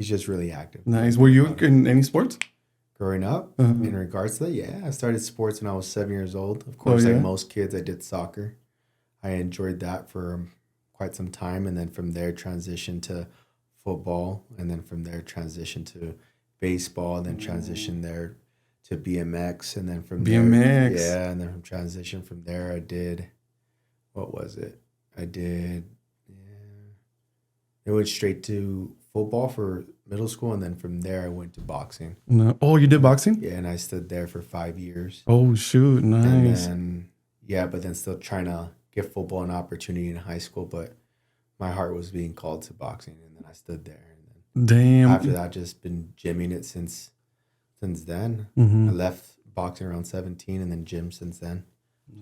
He's just really active. Nice. Were you in any sports? Growing up, Uh-huh. in regards to that, yeah, I started sports when I was 7 years old. Of Oh course, like yeah. most kids, I did soccer. I enjoyed that for quite some time, and then from there transitioned to football, and then from there transitioned to baseball, and then transitioned there to BMX, and then from there, BMX. yeah, and then from transition from there, I did what was it? I did yeah, it went straight to football for middle school, and then from there I went to boxing. No. Oh, you did boxing? Yeah, and I stood there for 5 years, Oh shoot, and nice. then yeah, but then still trying to give football an opportunity in high school, but my heart was being called to boxing, and then I stood there, and then after Damn. that, just been gymming it since then. I Hmm. left boxing around 17, and then gym since then.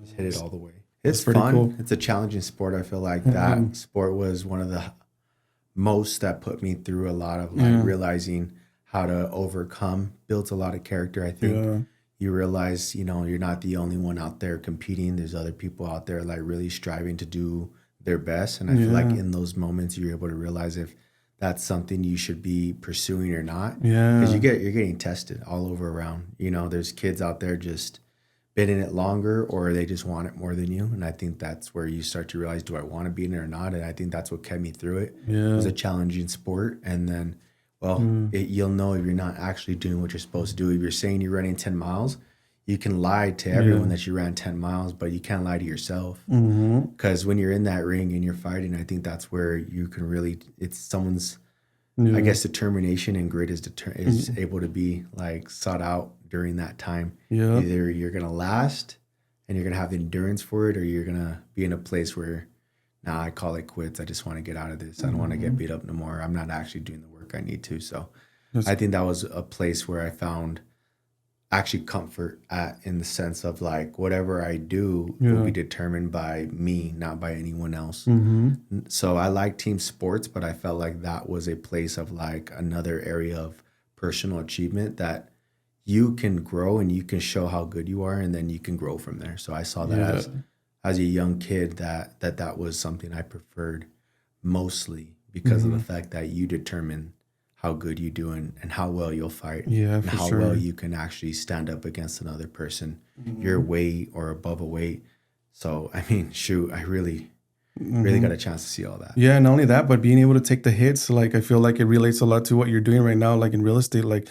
Just hit it Nice. all the way. That's It's pretty fun. cool. It's a challenging sport. I feel like that Um, sport was one of the most that put me through a lot of like yeah. realizing how to overcome, builds a lot of character. I think Yeah. you realize, you're not the only one out there competing. There's other people out there like really striving to do their best. And I feel like Yeah. in those moments you're able to realize if that's something you should be pursuing or not. Because Yeah. you're getting tested all over around. There's kids out there just been in it longer or they just want it more than you. And I think that's where you start to realize, do I want to be in it or not? And I think that's what kept me through it. It was Yeah. a challenging sport. And then, well, Mm. you'll know if you're not actually doing what you're supposed to do. If you're saying you're running 10 miles, you can lie to everyone Yeah. that you ran 10 miles, but you can't lie to yourself. Hmm. Because when you're in that ring and you're fighting, I think that's where you can really, it's someone's, I Yeah. guess, determination and grit is Mm. able to be like sought out during that time. Yeah. Either you're gonna last and you're gonna have the endurance for it, or you're gonna be in a place where, nah, I call it quits. I just want to get out of this. I don't want to get Hmm. beat up no more. I'm not actually doing the work I need to. So That's I think that was a place where I found actually comfort at, in the sense of like whatever I do will yeah. be determined by me, not by anyone else. Hmm. So I like team sports, but I felt like that was a place of like another area of personal achievement that you can grow and you can show how good you are, and then you can grow from there. So I saw that Yeah. as a young kid that was something I preferred mostly because of the Hmm. fact that you determine how good you do and how well you'll fight Yeah, and for how well sure. you can actually stand up against another person your Hmm. weight or above a weight. So I mean, shoot, I really got Hmm. a chance to see all that. Yeah, not only that, but being able to take the hits, like I feel like it relates a lot to what you're doing right now, like in real estate. Like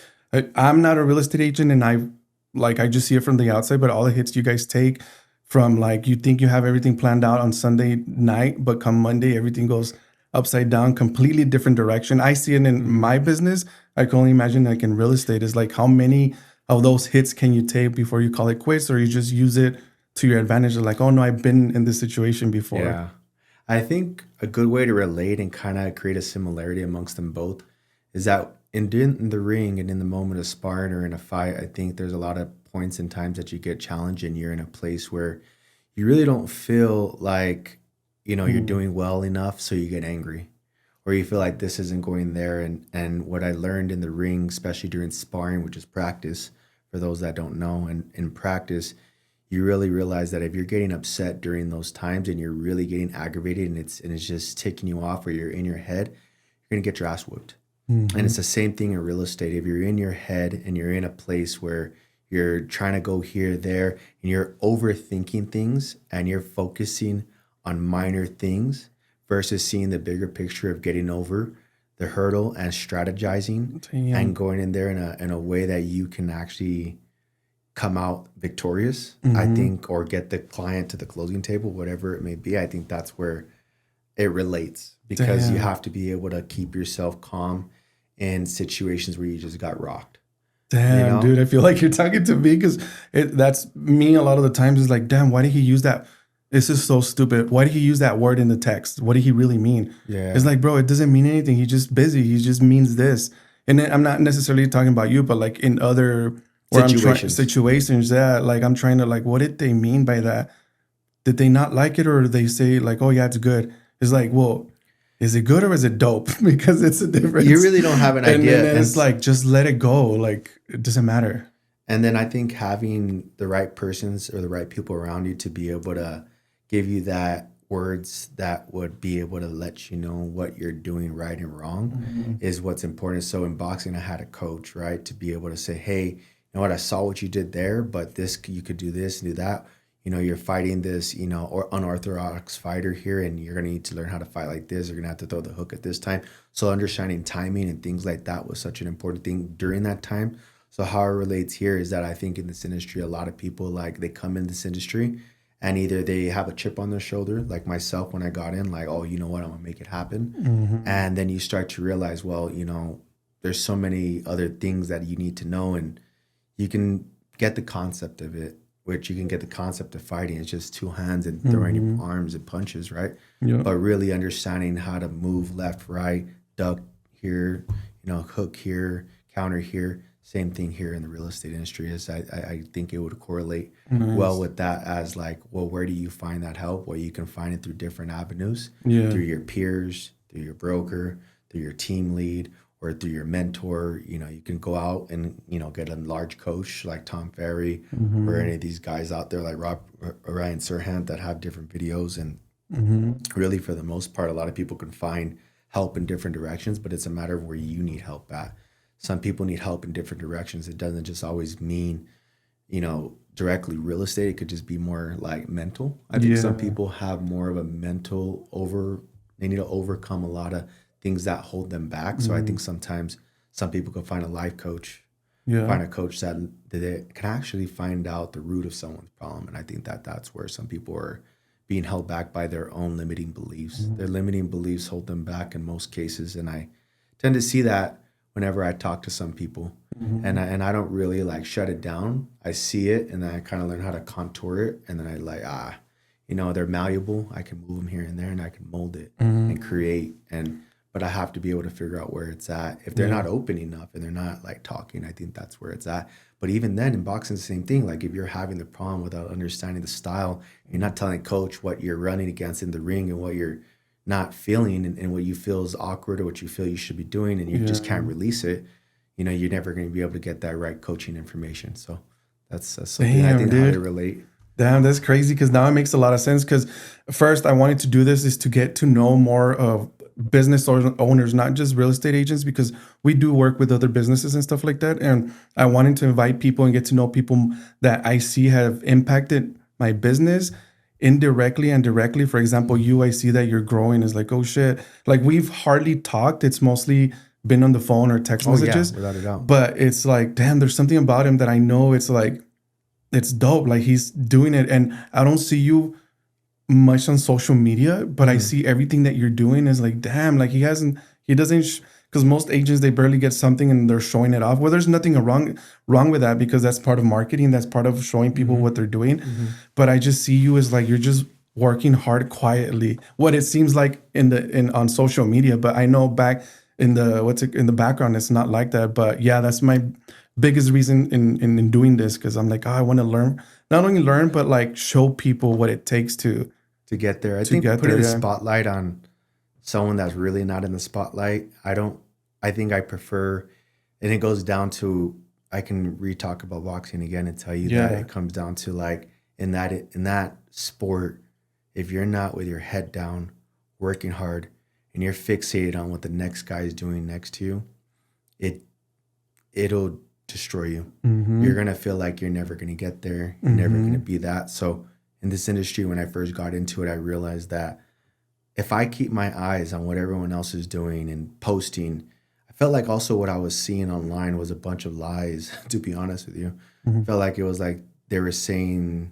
I'm not a real estate agent, and I just see it from the outside, but all the hits you guys take from like you think you have everything planned out on Sunday night, but come Monday everything goes upside down, completely different direction. I see it in Hmm. my business. I can only imagine like in real estate is like how many of those hits can you take before you call it quits, or you just use it to your advantage? Like, oh no, I've been in this situation before. Yeah. I think a good way to relate and kind of create a similarity amongst them both is that in the ring and in the moment of sparring or in a fight, I think there's a lot of points and times that you get challenged and you're in a place where you really don't feel like, you're Mm. doing well enough, so you get angry. Or you feel like this isn't going there. And what I learned in the ring, especially during sparring, which is practice, for those that don't know, and in practice, you really realize that if you're getting upset during those times and you're really getting aggravated and it's just ticking you off or you're in your head, you're gonna get your ass whooped. And Hmm. it's the same thing in real estate. If you're in your head and you're in a place where you're trying to go here, there, and you're overthinking things and you're focusing on minor things versus seeing the bigger picture of getting over the hurdle and strategizing and Damn. going in there in a way that you can actually come out victorious, I Hmm. think, or get the client to the closing table, whatever it may be. I think that's where it relates because you Damn. have to be able to keep yourself calm in situations where you just got rocked, you Damn, know? dude, I feel like you're talking to me because that's me a lot of the times is like, damn, why did he use that? This is so stupid. Why did he use that word in the text? What did he really mean? It's Yeah. like, bro, it doesn't mean anything. He's just busy. He just means this. And then I'm not necessarily talking about you, but like in other where I'm trying Situations. situations that like I'm trying to like, what did they mean by that? Did they not like it, or did they say like, oh yeah, it's good? It's like, well, is it good or is it dope? Because it's a You difference. really don't have an And idea. then it's like, just let it go. Like it doesn't matter. And then I think having the right persons or the right people around you to be able to give you that words that would be able to let you know what you're doing right and wrong is what's important. So in boxing, I had a coach, right, to be able to say, hey, you know what, I saw what you did there, but this, you could do this and do that. You know, you're fighting this, you know, or unorthodox fighter here, and you're gonna need to learn how to fight like this. You're gonna have to throw the hook at this time. So understanding timing and things like that was such an important thing during that time. So how it relates here is that I think in this industry, a lot of people, like, they come in this industry and either they have a chip on their shoulder, like myself when I got in, like, oh, you know what, I'm gonna make it happen. And then you start to realize, well, you know, there's so many other things that you need to know, and you can get the concept of it, which you can get the concept of fighting. It's just two hands and throwing your arms and punches, right? Yeah. But really understanding how to move left, right, duck here, you know, hook here, counter here. Same thing here in the real estate industry is I think it would correlate well with that, as like, well, where do you find that help? Well, you can find it through different avenues, Yeah. through your peers, through your broker, through your team lead, or through your mentor. You know, you can go out and, you know, get a large coach like Tom Ferry or any of these guys out there like Ryan Serhant that have different videos. And really, for the most part, a lot of people can find help in different directions, but it's a matter of where you need help at. Some people need help in different directions. It doesn't just always mean, you know, directly real estate. It could just be more like mental. I think some people have more of a mental they need to overcome a lot of things that hold them back. So I think sometimes some people can find a life coach, find a coach that they can actually find out the root of someone's problem. And I think that that's where some people are being held back by their own limiting beliefs. Their limiting beliefs hold them back in most cases. And I tend to see that whenever I talk to some people, and I don't really like shut it down. I see it, and then I kind of learn how to contour it, and then I like, you know, they're malleable. I can move them here and there, and I can mold it and create. But I have to be able to figure out where it's at. If they're not open enough and they're not like talking, I think that's where it's at. But even then, in boxing, the same thing. Like if you're having the problem without understanding the style, you're not telling coach what you're running against in the ring and what you're not feeling, and what you feel is awkward or what you feel you should be doing, and you just can't release it, you know, you're never going to be able to get that right coaching information. So that's something I think how to relate. Damn, that's crazy, because now it makes a lot of sense. Because first I wanted to do this is to get to know more of business owners, not just real estate agents, because we do work with other businesses and stuff like that. And I wanted to invite people and get to know people that I see have impacted my business indirectly and directly. For example, I see that you're growing. Is like, oh shit, like we've hardly talked. It's mostly been on the phone or text messages. Without a doubt. But it's like, damn, there's something about him that I know. It's like, it's dope. Like he's doing it, and I don't see you much on social media, but I see everything that you're doing is like, damn, like he doesn't, because most agents, they barely get something and they're showing it off. Well, there's nothing wrong with that, because that's part of marketing. That's part of showing people what they're doing. But I just see you as like, you're just working hard quietly, what it seems like on social media. But I know back in the background, it's not like that. But yeah, that's my biggest reason in doing this, because I'm like, I want to learn, not only learn, but like show people what it takes to get there. I think putting the spotlight on someone that's really not in the spotlight, I think I prefer, and it goes down to, I can re-talk about boxing again and tell you that it comes down to like, in that sport, if you're not with your head down, working hard, and you're fixated on what the next guy is doing next to you, it'll destroy you. You're going to feel like you're never going to get there. You're never going to be that. So in this industry, when I first got into it, I realized that if I keep my eyes on what everyone else is doing and posting, I felt like also what I was seeing online was a bunch of lies, to be honest with you. I felt like it was like they were saying,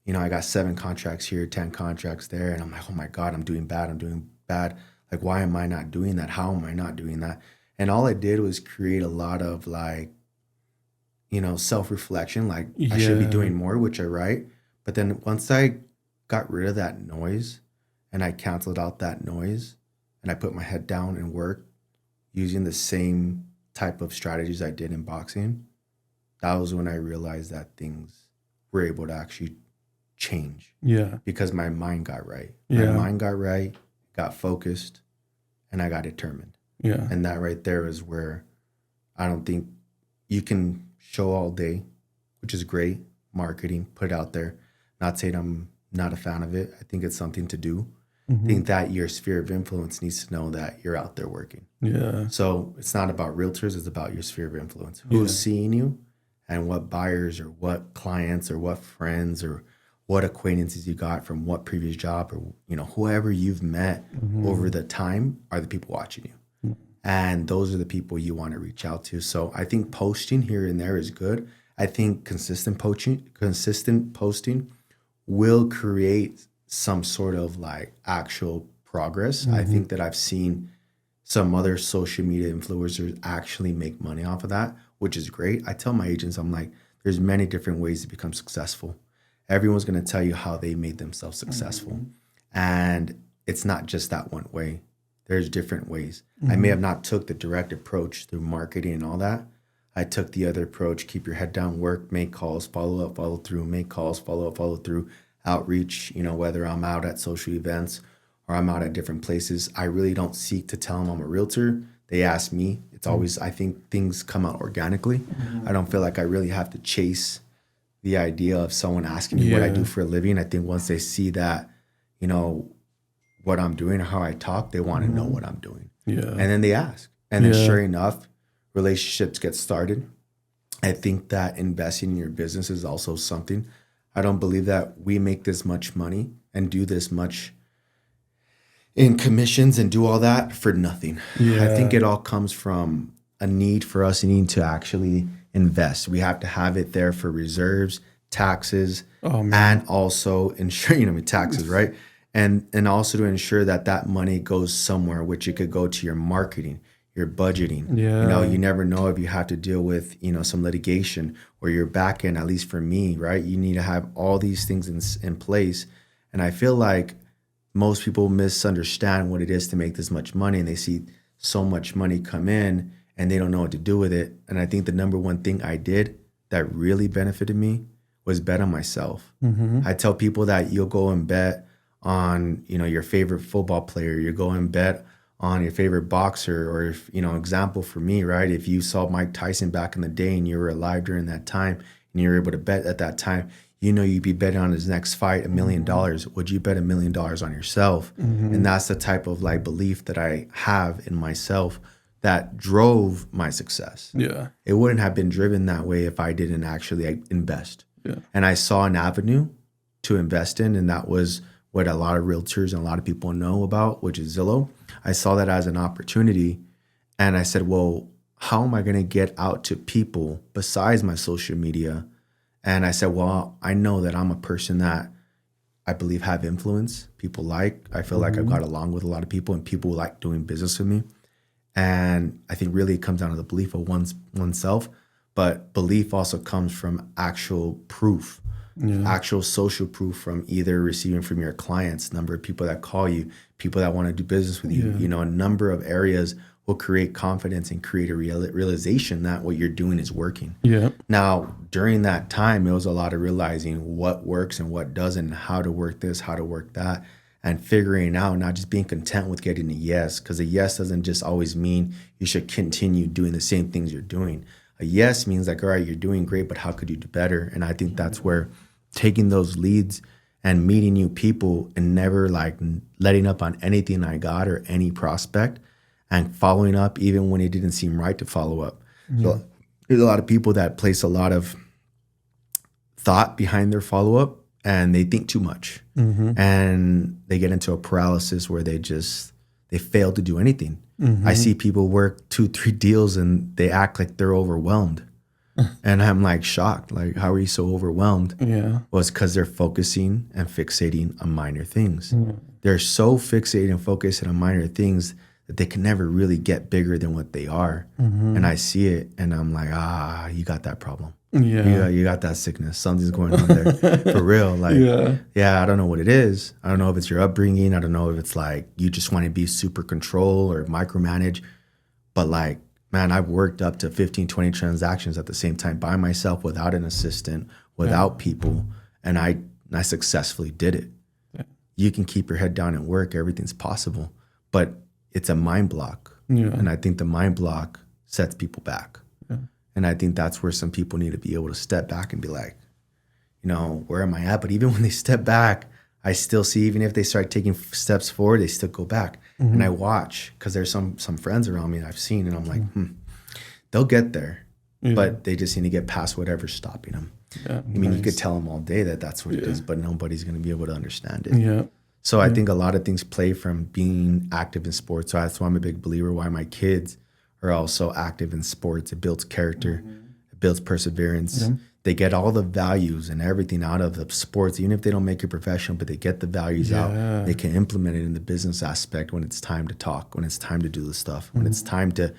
you know, I got 7 contracts here, 10 contracts there. And I'm like, oh my God, I'm doing bad. Like, why am I not doing that? How am I not doing that? And all I did was create a lot of like, you know, self-reflection, like I should be doing more, which I write. But then once I got rid of that noise and I canceled out that noise and I put my head down and worked using the same type of strategies I did in boxing, that was when I realized that things were able to actually change. Yeah. Because my mind got right. My mind got right, got focused, and I got determined. Yeah. And that right there is where I don't think you can show all day, which is great, marketing, put it out there. Not saying I'm not a fan of it. I think it's something to do. I Mm-hmm. think that your sphere of influence needs to know that you're out there working. Yeah. So it's not about realtors, it's about your sphere of influence. Yeah. Who's seeing you and what buyers or what clients or what friends or what acquaintances you got from what previous job or whoever you've met over the time are the people watching you. And those are the people you want to reach out to. So I think posting here and there is good. I think consistent posting will create some sort of like actual progress. I think that I've seen some other social media influencers actually make money off of that, which is great. I tell my agents, I'm like, there's many different ways to become successful. Everyone's going to tell you how they made themselves successful. And it's not just that one way. There's different ways. I may have not took the direct approach through marketing and all that. I took the other approach, keep your head down, work, make calls, follow up, follow through, make calls, follow up, follow through, outreach, whether I'm out at social events or I'm out at different places. I really don't seek to tell them I'm a realtor. They ask me. It's always, I think things come out organically. I don't feel like I really have to chase the idea of someone asking me what I do for a living. I think once they see that, what I'm doing or how I talk, they want to know what I'm doing. Yeah. And then they ask. And then sure enough, relationships get started. I think that investing in your business is also something. I don't believe that we make this much money and do this much in commissions and do all that for nothing. Yeah. I think it all comes from a need for us needing to actually invest. We have to have it there for reserves, taxes, and also ensure, taxes, right? And also to ensure that money goes somewhere, which it could go to your marketing, your budgeting. Yeah. You never know if you have to deal with, some litigation or your back end, at least for me, right? You need to have all these things in place. And I feel like most people misunderstand what it is to make this much money, and they see so much money come in and they don't know what to do with it. And I think the number one thing I did that really benefited me was bet on myself. I tell people that you'll go and bet on, your favorite football player, you go and bet on your favorite boxer, or if, example for me, right? If you saw Mike Tyson back in the day and you were alive during that time and you were able to bet at that time, you'd be betting on his next fight $1 million. Would you bet $1 million on yourself? And that's the type of like belief that I have in myself that drove my success. Yeah. It wouldn't have been driven that way if I didn't actually invest. Yeah. And I saw an avenue to invest in, and that was what a lot of realtors and a lot of people know about, which is Zillow. I saw that as an opportunity, and I said, well, how am I going to get out to people besides my social media? And I said, well, I know that I'm a person that I believe have influence. People like, I feel like I've got along with a lot of people and people like doing business with me. And I think really it comes down to the belief of oneself, but belief also comes from actual proof, actual social proof from either receiving from your clients, number of people that call you, people that want to do business with you, a number of areas will create confidence and create a realization that what you're doing is working. Yeah. Now, during that time, it was a lot of realizing what works and what doesn't, how to work this, how to work that, and figuring out, not just being content with getting a yes, because a yes doesn't just always mean you should continue doing the same things you're doing. A yes means like, all right, you're doing great, but how could you do better? And I think that's where taking those leads and meeting new people and never like letting up on anything I got or any prospect, and following up even when it didn't seem right to follow up. So there's a lot of people that place a lot of thought behind their follow-up, and they think too much. And they get into a paralysis where they fail to do anything. I see people work 2-3 deals and they act like they're overwhelmed. And I'm like shocked. Like, how are you so overwhelmed? Yeah. Well, it's because they're focusing and fixating on minor things. They're so fixated and focused on minor things that they can never really get bigger than what they are. And I see it and I'm like, you got that problem. Yeah. You got that sickness. Something's going on there for real. Like, I don't know what it is. I don't know if it's your upbringing. I don't know if it's like you just want to be super control or micromanage. But like, man, I've worked up to 15, 20 transactions at the same time by myself without an assistant, without people. And I successfully did it. You can keep your head down and work. Everything's possible. But it's a mind block. And I think the mind block sets people back. And I think that's where some people need to be able to step back and be like, where am I at? But even when they step back, I still see, even if they start taking steps forward, they still go back. And I watch, because there's some friends around me that I've seen, and I'm like, they'll get there, but they just need to get past whatever's stopping them. Yeah, I mean, you could tell them all day that that's what it is, but nobody's going to be able to understand it. Yeah. So I think a lot of things play from being active in sports. So that's why I'm a big believer, why my kids are also active in sports. It builds character, it builds perseverance. They get all the values and everything out of the sports, even if they don't make it professional, but they get the values out. They can implement it in the business aspect when it's time to talk, when it's time to do the stuff, when it's time to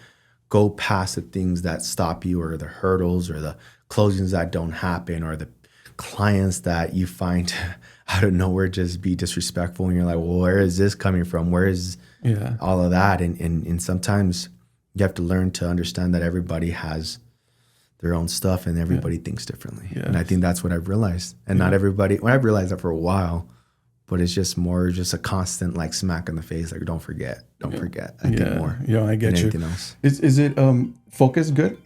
go past the things that stop you, or the hurdles, or the closings that don't happen, or the clients that you find out of nowhere just be disrespectful, and you're like, well, where is this coming from? Where is all of that? And sometimes you have to learn to understand that everybody has their own stuff, and everybody thinks differently. And I think that's what I've realized. And not everybody, well, I've realized that for a while, but it's just more just a constant like smack in the face, like don't forget. I think more. Yeah, I get you. Anything else. Is it focus good?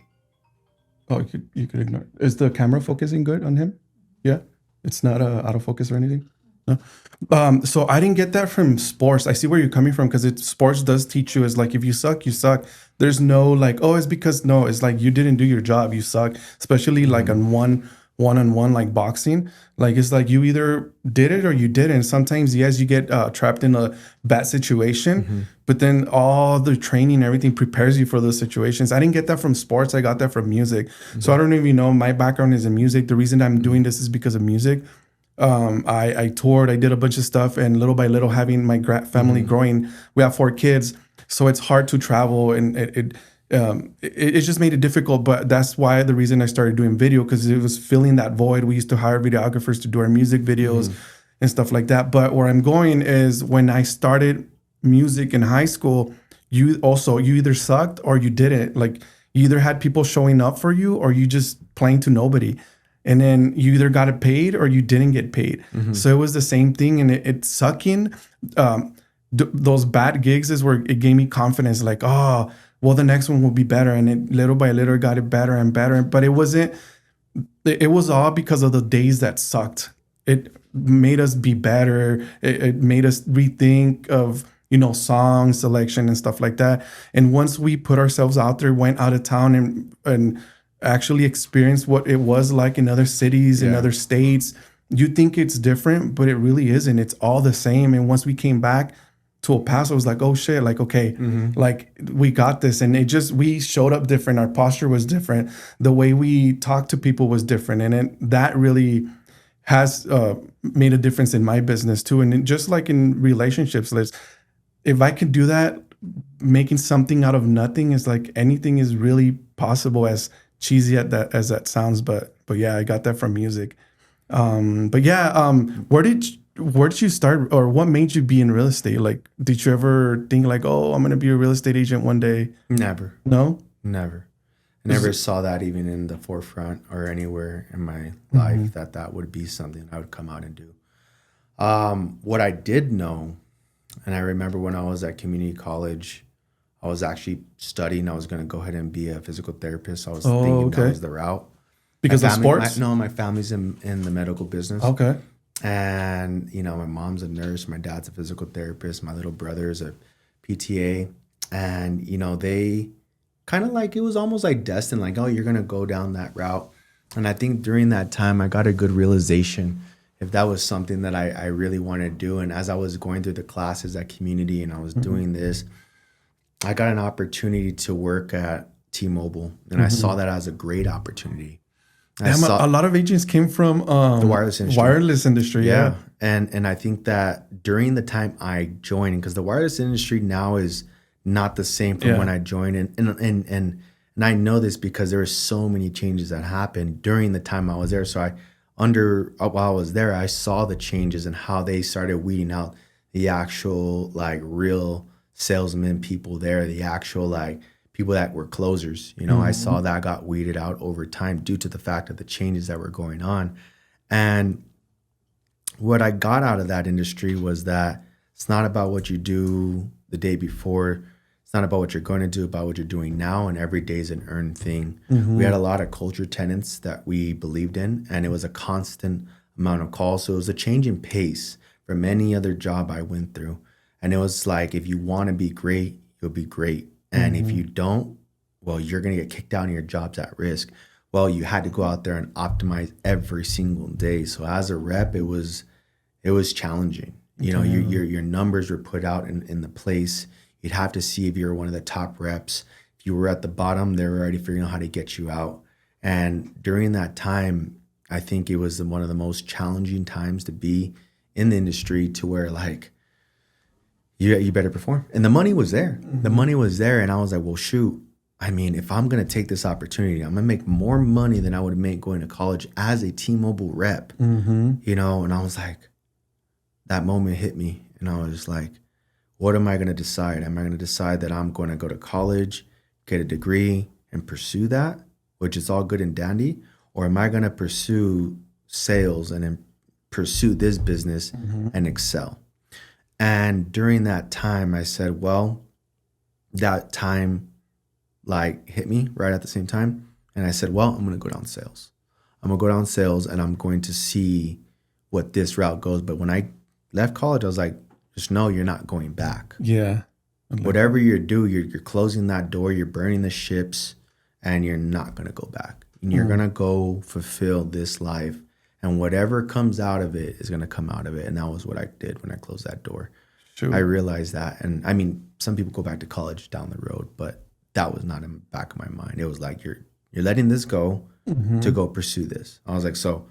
Oh, you could ignore it. Is the camera focusing good on him? Yeah, it's not out of focus or anything. No. So I didn't get that from sports. I see where you're coming from, because sports does teach you, is like, if you suck, you suck. There's no like, oh, it's because, no, it's like you didn't do your job, you suck. Especially like on one-on-one like boxing, like it's like you either did it or you didn't. Sometimes, yes, you get trapped in a bad situation, but then all the training and everything prepares you for those situations. I didn't get that from sports. I got that from music. So I don't even know, my background is in music. The reason I'm doing this is because of music. I toured, I did a bunch of stuff, and little by little, having my family growing, we have 4 kids, so it's hard to travel, and it just made it difficult. But that's why the reason I started doing video, because it was filling that void. We used to hire videographers to do our music videos and stuff like that. But where I'm going is, when I started music in high school, you either sucked or you didn't. Like, you either had people showing up for you, or you just playing to nobody. And then you either got it paid or you didn't get paid. So it was the same thing. And it's sucking. Those bad gigs is where it gave me confidence. Like, oh, well, the next one will be better. And it little by little got it better and better. But it wasn't. It was all because of the days that sucked. It made us be better. It made us rethink of, song selection and stuff like that. And once we put ourselves out there, went out of town and actually experience what it was like in other cities, in other states, you think it's different, but it really isn't. It's all the same. And once we came back to El Paso, it was like, oh shit, like, okay, like, we got this. And we showed up different. Our posture was different. The way we talked to people was different. And that really has made a difference in my business too. And just like in relationships, if I could do that, making something out of nothing, is like, anything is really possible, as cheesy as that sounds, but yeah, I got that from music. But yeah, where did you start, or what made you be in real estate? Like, did you ever think like, oh, I'm gonna be a real estate agent one day? Never. No? Never. I never saw that even in the forefront or anywhere in my life that would be something I would come out and do. What I did know, and I remember when I was at community college, I was actually studying. I was going to go ahead and be a physical therapist. I was thinking that was the route. Because of sports? My family's in the medical business. Okay. And, my mom's a nurse. My dad's a physical therapist. My little brother's a PTA. And, they kind of like, it was almost like destined, like, oh, you're going to go down that route. And I think during that time, I got a good realization if that was something that I really wanted to do. And as I was going through the classes at community and I was doing this, I got an opportunity to work at T-Mobile, and I saw that as a great opportunity. A lot of agents came from the wireless industry. Yeah. And I think that during the time I joined, because the wireless industry now is not the same from when I joined, and I know this because there were so many changes that happened during the time I was there. So while I was there, I saw the changes and how they started weeding out the actual like real salesmen, people there, the actual like people that were closers. I saw that got weeded out over time due to the fact of the changes that were going on. And what I got out of that industry was that it's not about what you do the day before. It's not about what you're going to do, about what you're doing now, and every day is an earned thing. We had a lot of culture tenets that we believed in, and it was a constant amount of calls. So it was a change in pace from any other job I went through. And it was like, if you want to be great, you'll be great. And if you don't, well, you're going to get kicked out and your job's at risk. Well, you had to go out there and optimize every single day. So as a rep, it was challenging. You know, your numbers were put out in the place. You'd have to see if you were one of the top reps. If you were at the bottom, they were already figuring out how to get you out. And during that time, I think it was one of the most challenging times to be in the industry, to where like you better perform. And the money was there. The money was there. And I was like, well, shoot. I mean, if I'm going to take this opportunity, I'm going to make more money than I would make going to college as a T-Mobile rep, you know? And I was like, that moment hit me. And I was like, what am I going to decide? Am I going to decide that I'm going to go to college, get a degree, and pursue that, which is all good and dandy? Or am I going to pursue sales and then pursue this business and excel? And during that time, I said, well, that time like hit me right at the same time. And I said, well, I'm going to go down sales. I'm going to go down sales and I'm going to see what this route goes. But when I left college, I was like, just know you're not going back. Yeah. Whatever you do, you're closing that door, you're burning the ships, and you're not going to go back. And you're going to go fulfill this life. And whatever comes out of it is going to come out of it. And that was what I did when I closed that door. Sure. I realized that. And I mean, some people go back to college down the road, but that was not in the back of my mind. It was like, you're letting this go to go pursue this. I was like, so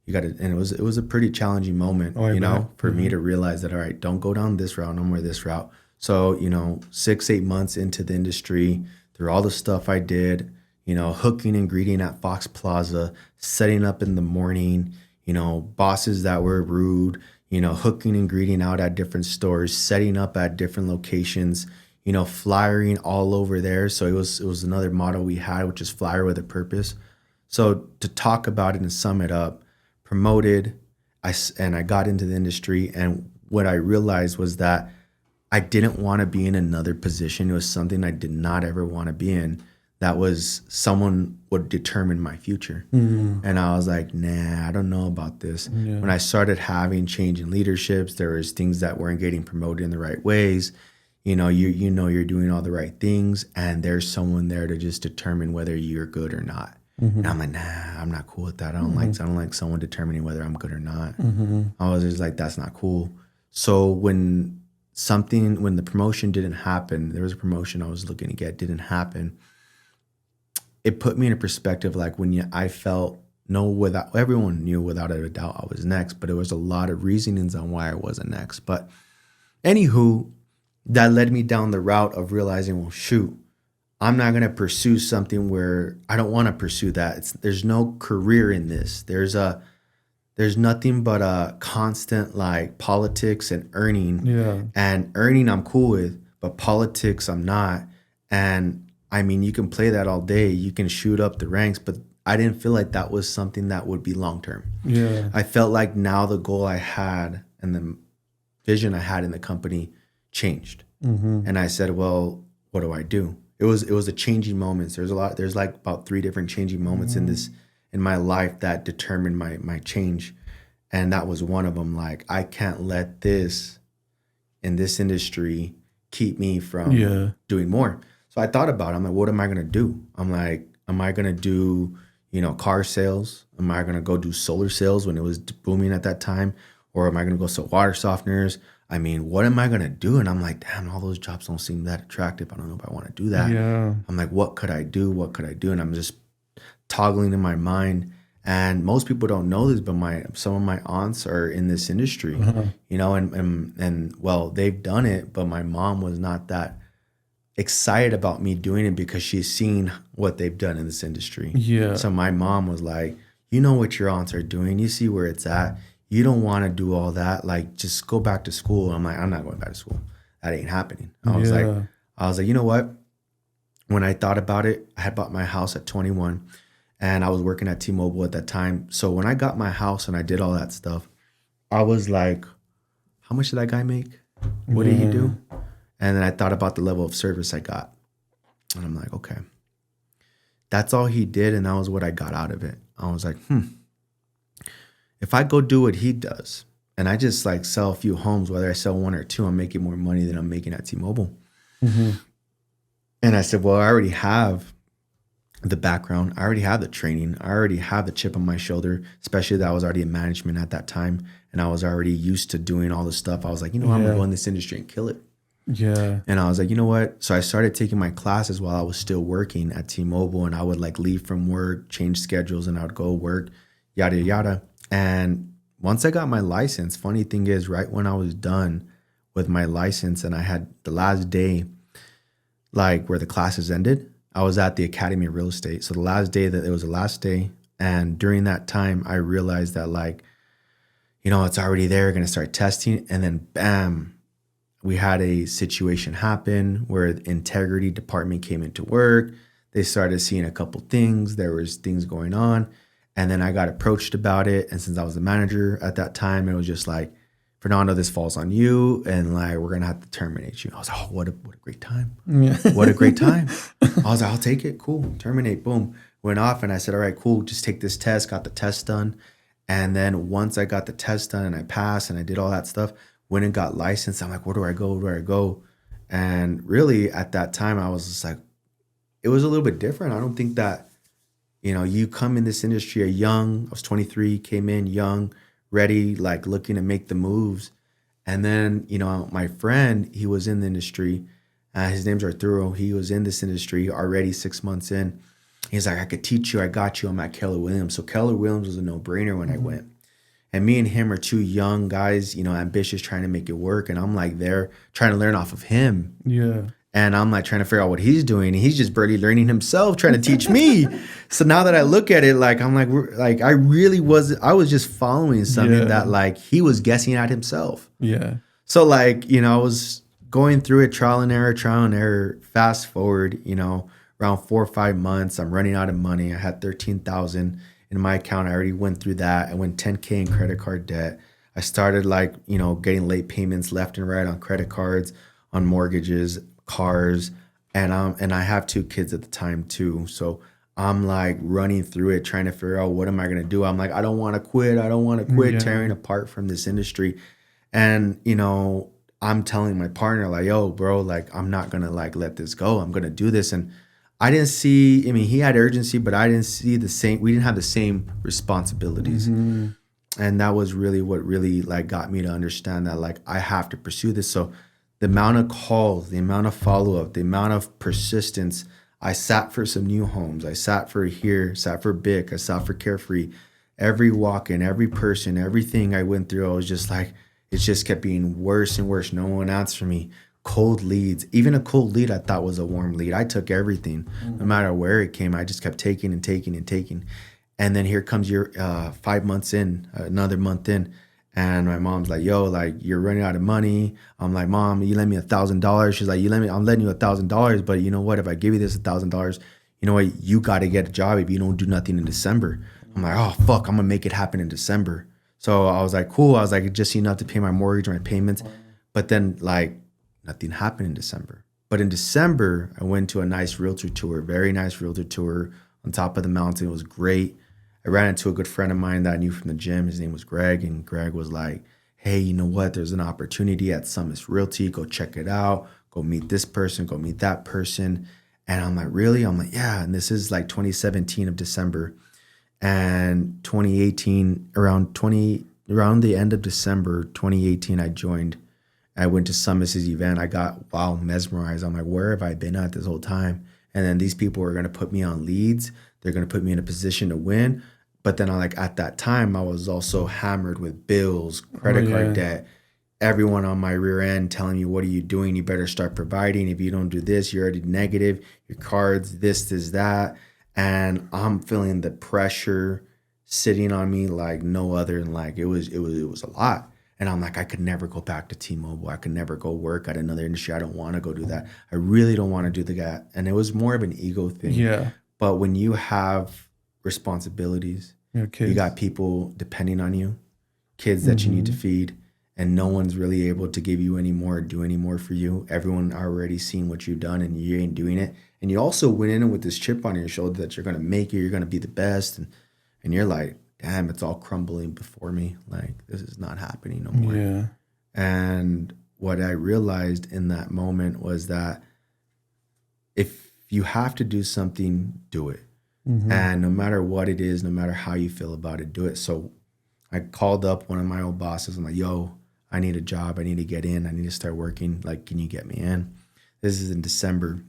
you got to, and it was a pretty challenging moment, for me to realize that, all right, don't go down this route, no more this route. So, 6-8 months into the industry, through all the stuff I did, hooking and greeting at Fox Plaza, setting up in the morning, bosses that were rude, hooking and greeting out at different stores, setting up at different locations, flyering all over there. So it was another motto we had, which is flyer with a purpose. So to talk about it and sum it up, promoted, I got into the industry, and what I realized was that I didn't want to be in another position. It was something I did not ever want to be in. That was someone would determine my future. And I was like, nah, I don't know about this. Yeah. When I started having change in leaderships, there was things that weren't getting promoted in the right ways. You're doing all the right things, and there's someone there to just determine whether you're good or not. And I'm like, nah, I'm not cool with that. I don't like someone determining whether I'm good or not. I was just like, that's not cool. So when the promotion didn't happen, there was a promotion I was looking to get, didn't happen. It put me in a perspective like I felt everyone knew without a doubt I was next, but there was a lot of reasonings on why I wasn't next. But anywho, that led me down the route of realizing, well, shoot, I'm not going to pursue something where I don't want to pursue that. There's no career in this. There's nothing but a constant like politics and earning. Yeah. And earning I'm cool with, but politics I'm not. And I mean, you can play that all day. You can shoot up the ranks, but I didn't feel like that was something that would be long term. Yeah. I felt like now the goal I had and the vision I had in the company changed. And I said, well, what do I do? It was a changing moments. There's like about 3 different changing moments in my life that determined my change. And that was one of them. Like, I can't let this in this industry keep me from doing more. So I thought about it. I'm like, what am I going to do? I'm like, am I going to do, car sales? Am I going to go do solar sales when it was booming at that time? Or am I going to go sell water softeners? I mean, what am I going to do? And I'm like, damn, all those jobs don't seem that attractive. I don't know if I want to do that. Yeah. I'm like, what could I do? What could I do? And I'm just toggling in my mind. And most people don't know this, but some of my aunts are in this industry, and well, they've done it, but my mom was not that excited about me doing it because she's seen what they've done in this industry. Yeah. So my mom was like, you know what your aunts are doing. You see where it's at. You don't want to do all that. Like, just go back to school. I'm like, I'm not going back to school. That ain't happening. I was like, you know what? When I thought about it, I had bought my house at 21 and I was working at T-Mobile at that time. So when I got my house and I did all that stuff, I was like, how much did that guy make? What did he do? And then I thought about the level of service I got. And I'm like, okay, that's all he did. And that was what I got out of it. I was like, if I go do what he does and I just like sell a few homes. Whether I sell one or two, I'm making more money than I'm making at T-Mobile. Mm-hmm. And I said, well, I already have the background. I already have the training. I already have the chip on my shoulder, especially that I was already in management at that time. And I was already used to doing all this stuff. I was like, I'm going to go in this industry and kill it. Yeah. And I was like, you know what? So I started taking my classes while I was still working at T-Mobile, and I would like leave from work, change schedules, and I would go work, yada, yada. And once I got my license, funny thing is, right when I was done with my license and I had the last day, like where the classes ended, I was at the Academy of Real Estate. So the last day that it was the last day. And during that time, I realized that like, it's already there, going to start testing. And then bam, we had a situation happen where the integrity department came into work. They started seeing a couple things. There was things going on. And then I got approached about it. And since I was the manager at that time, it was just like, Fernando, this falls on you. And like, we're going to have to terminate you. I was like, oh, what a great time. Yeah. What a great time. I was like, I'll take it. Cool. Terminate. Boom. Went off. And I said, all right, cool. Just take this test. Got the test done. And then once I got the test done and I passed and I did all that stuff, went and got licensed. I'm like, where do I go? Where do I go? And really at that time, I was just like, it was a little bit different. I don't think that, you come in this industry young. I was 23, came in young, ready, like looking to make the moves. And then, my friend, he was in the industry. His name's Arturo. He was in this industry already 6 months in. He's like, I could teach you. I got you. I'm at Keller Williams. So Keller Williams was a no-brainer when I went. And me and him are two young guys, ambitious, trying to make it work. And I'm like there trying to learn off of him. Yeah. And I'm like trying to figure out what he's doing. And he's just barely learning himself, trying to teach me. So now that I look at it, like, I'm like, I was just following something that like he was guessing at himself. Yeah. So like, I was going through it, trial and error, fast forward, around 4 or 5 months, I'm running out of money. I had 13,000 in my account. I already went through that. I went 10K in credit card debt. I started like, getting late payments left and right on credit cards, on mortgages, cars. And I have 2 kids at the time too. So I'm like running through it, trying to figure out what am I going to do? I'm like, I don't want to quit. I don't want to quit, tearing apart from this industry. And, I'm telling my partner like, yo, bro, like, I'm not going to like let this go. I'm going to do this. And I didn't see, he had urgency, but I didn't see we didn't have the same responsibilities. Mm-hmm. And that was really what really like got me to understand that like I have to pursue this. So the amount of calls, the amount of follow-up, the amount of persistence, I sat for some new homes. I sat for BIC, I sat for Carefree. Every walk-in, every person, everything I went through, I was just like, it just kept being worse and worse. No one answered me. Cold leads, even a cold lead I thought was a warm lead. I took everything, no matter where it came. I just kept taking and taking and taking. And then here comes your 5 months in, another month in, and my mom's like, yo, like, you're running out of money. I'm like, Mom, you lend me $1,000. She's like, I'm letting you $1,000, but you know what? If I give you this $1,000, you know what? You got to get a job if you don't do nothing in December. I'm like, oh, fuck, I'm going to make it happen in December. So I was like, cool. I was like, just enough to pay my mortgage, my payments. But then like, nothing happened in December. But in December, I went to a nice realtor tour, very nice realtor tour on top of the mountain. It was great. I ran into a good friend of mine that I knew from the gym. His name was Greg. And Greg was like, hey, you know what? There's an opportunity at Summit Realty. Go check it out. Go meet this person. Go meet that person. And I'm like, really? I'm like, yeah. And this is like 2017 of December. And 2018, around the end of December 2018, I went to Summit's event. I got, mesmerized. I'm like, where have I been at this whole time? And then these people are going to put me on leads. They're going to put me in a position to win. But then at that time, I was also hammered with bills, credit card debt, everyone on my rear end telling me, what are you doing? You better start providing. If you don't do this, you're already negative. Your cards, this, that. And I'm feeling the pressure sitting on me like no other. And like, it was a lot. And I'm like, I could never go back to T-Mobile. I could never go work at another industry. I don't want to go do that. I really don't want to do that. And it was more of an ego thing. Yeah. But when you have responsibilities, you got people depending on you, kids that you need to feed, and no one's really able to give you any more or do any more for you. Everyone already seen what you've done and you ain't doing it. And you also went in with this chip on your shoulder that you're going to make it, you're going to be the best. And you're like, damn, it's all crumbling before me. Like, this is not happening no more. Yeah. And what I realized in that moment was that if you have to do something, do it. And no matter what it is, no matter how you feel about it, do it. So I called up one of my old bosses. I'm like, yo, I need a job. I need to get in. I need to start working. Like, can you get me in? This is in December.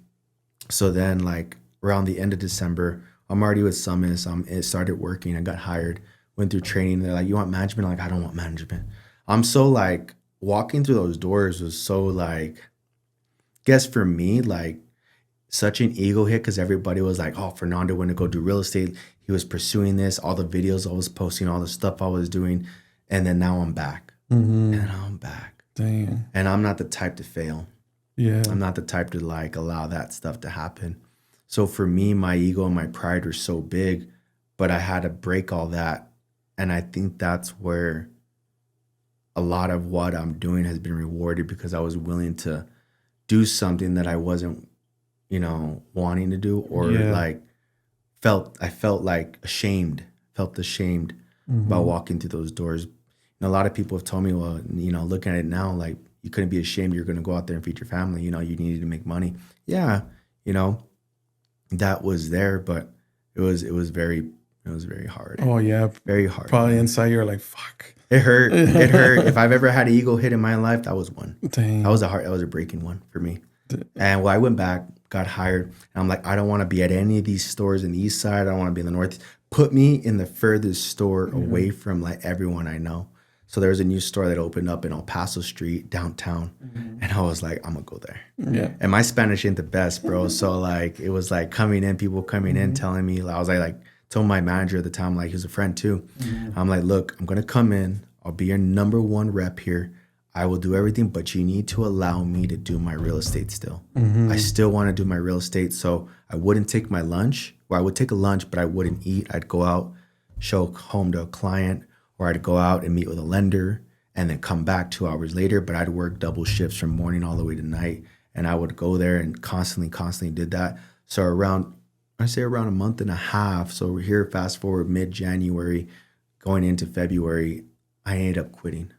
So then, like, around the end of December, I'm already with Summit. It started working. I got hired, went through training. They're like, you want management? I'm like, I don't want management. I'm so like, walking through those doors was so like, guess for me, like, such an ego hit because everybody was like, oh, Fernando went to go do real estate. He was pursuing this, all the videos I was posting, all the stuff I was doing. And then now I'm back. And now I'm back. Dang. And I'm not the type to fail. Yeah. I'm not the type to like allow that stuff to happen. So for me, my ego and my pride were so big, but I had to break all that. And I think that's where a lot of what I'm doing has been rewarded because I was willing to do something that I wasn't, wanting to do or like I felt like ashamed about walking through those doors. A lot of people have told me, well, looking at it now, like you couldn't be ashamed. You're going to go out there and feed your family. You needed to make money. Yeah. That was there, but it was very hard. Oh yeah. Very hard. Probably inside you're like, fuck. It hurt. It hurt. If I've ever had an ego hit in my life, that was one. Dang. That was a breaking one for me. And I went back, got hired, and I'm like, I don't want to be at any of these stores in the east side. I don't want to be in the north. Put me in the furthest store away from like everyone I know. So there was a new store that opened up in El Paso Street, downtown. And I was like, I'm going to go there. Yeah. And my Spanish ain't the best, bro. So like, it was like people coming in, telling me, I was like, told my manager at the time, like, he was a friend too. I'm like, look, I'm going to come in. I'll be your number one rep here. I will do everything, but you need to allow me to do my real estate still. I still want to do my real estate. So I wouldn't take my lunch. Well, I would take a lunch, but I wouldn't eat. I'd go out, show home to a client, or I'd go out and meet with a lender and then come back 2 hours later. But I'd work double shifts from morning all the way to night. And I would go there and constantly did that. So around a month and a half. So we're here, fast forward mid-January, going into February, I ended up quitting.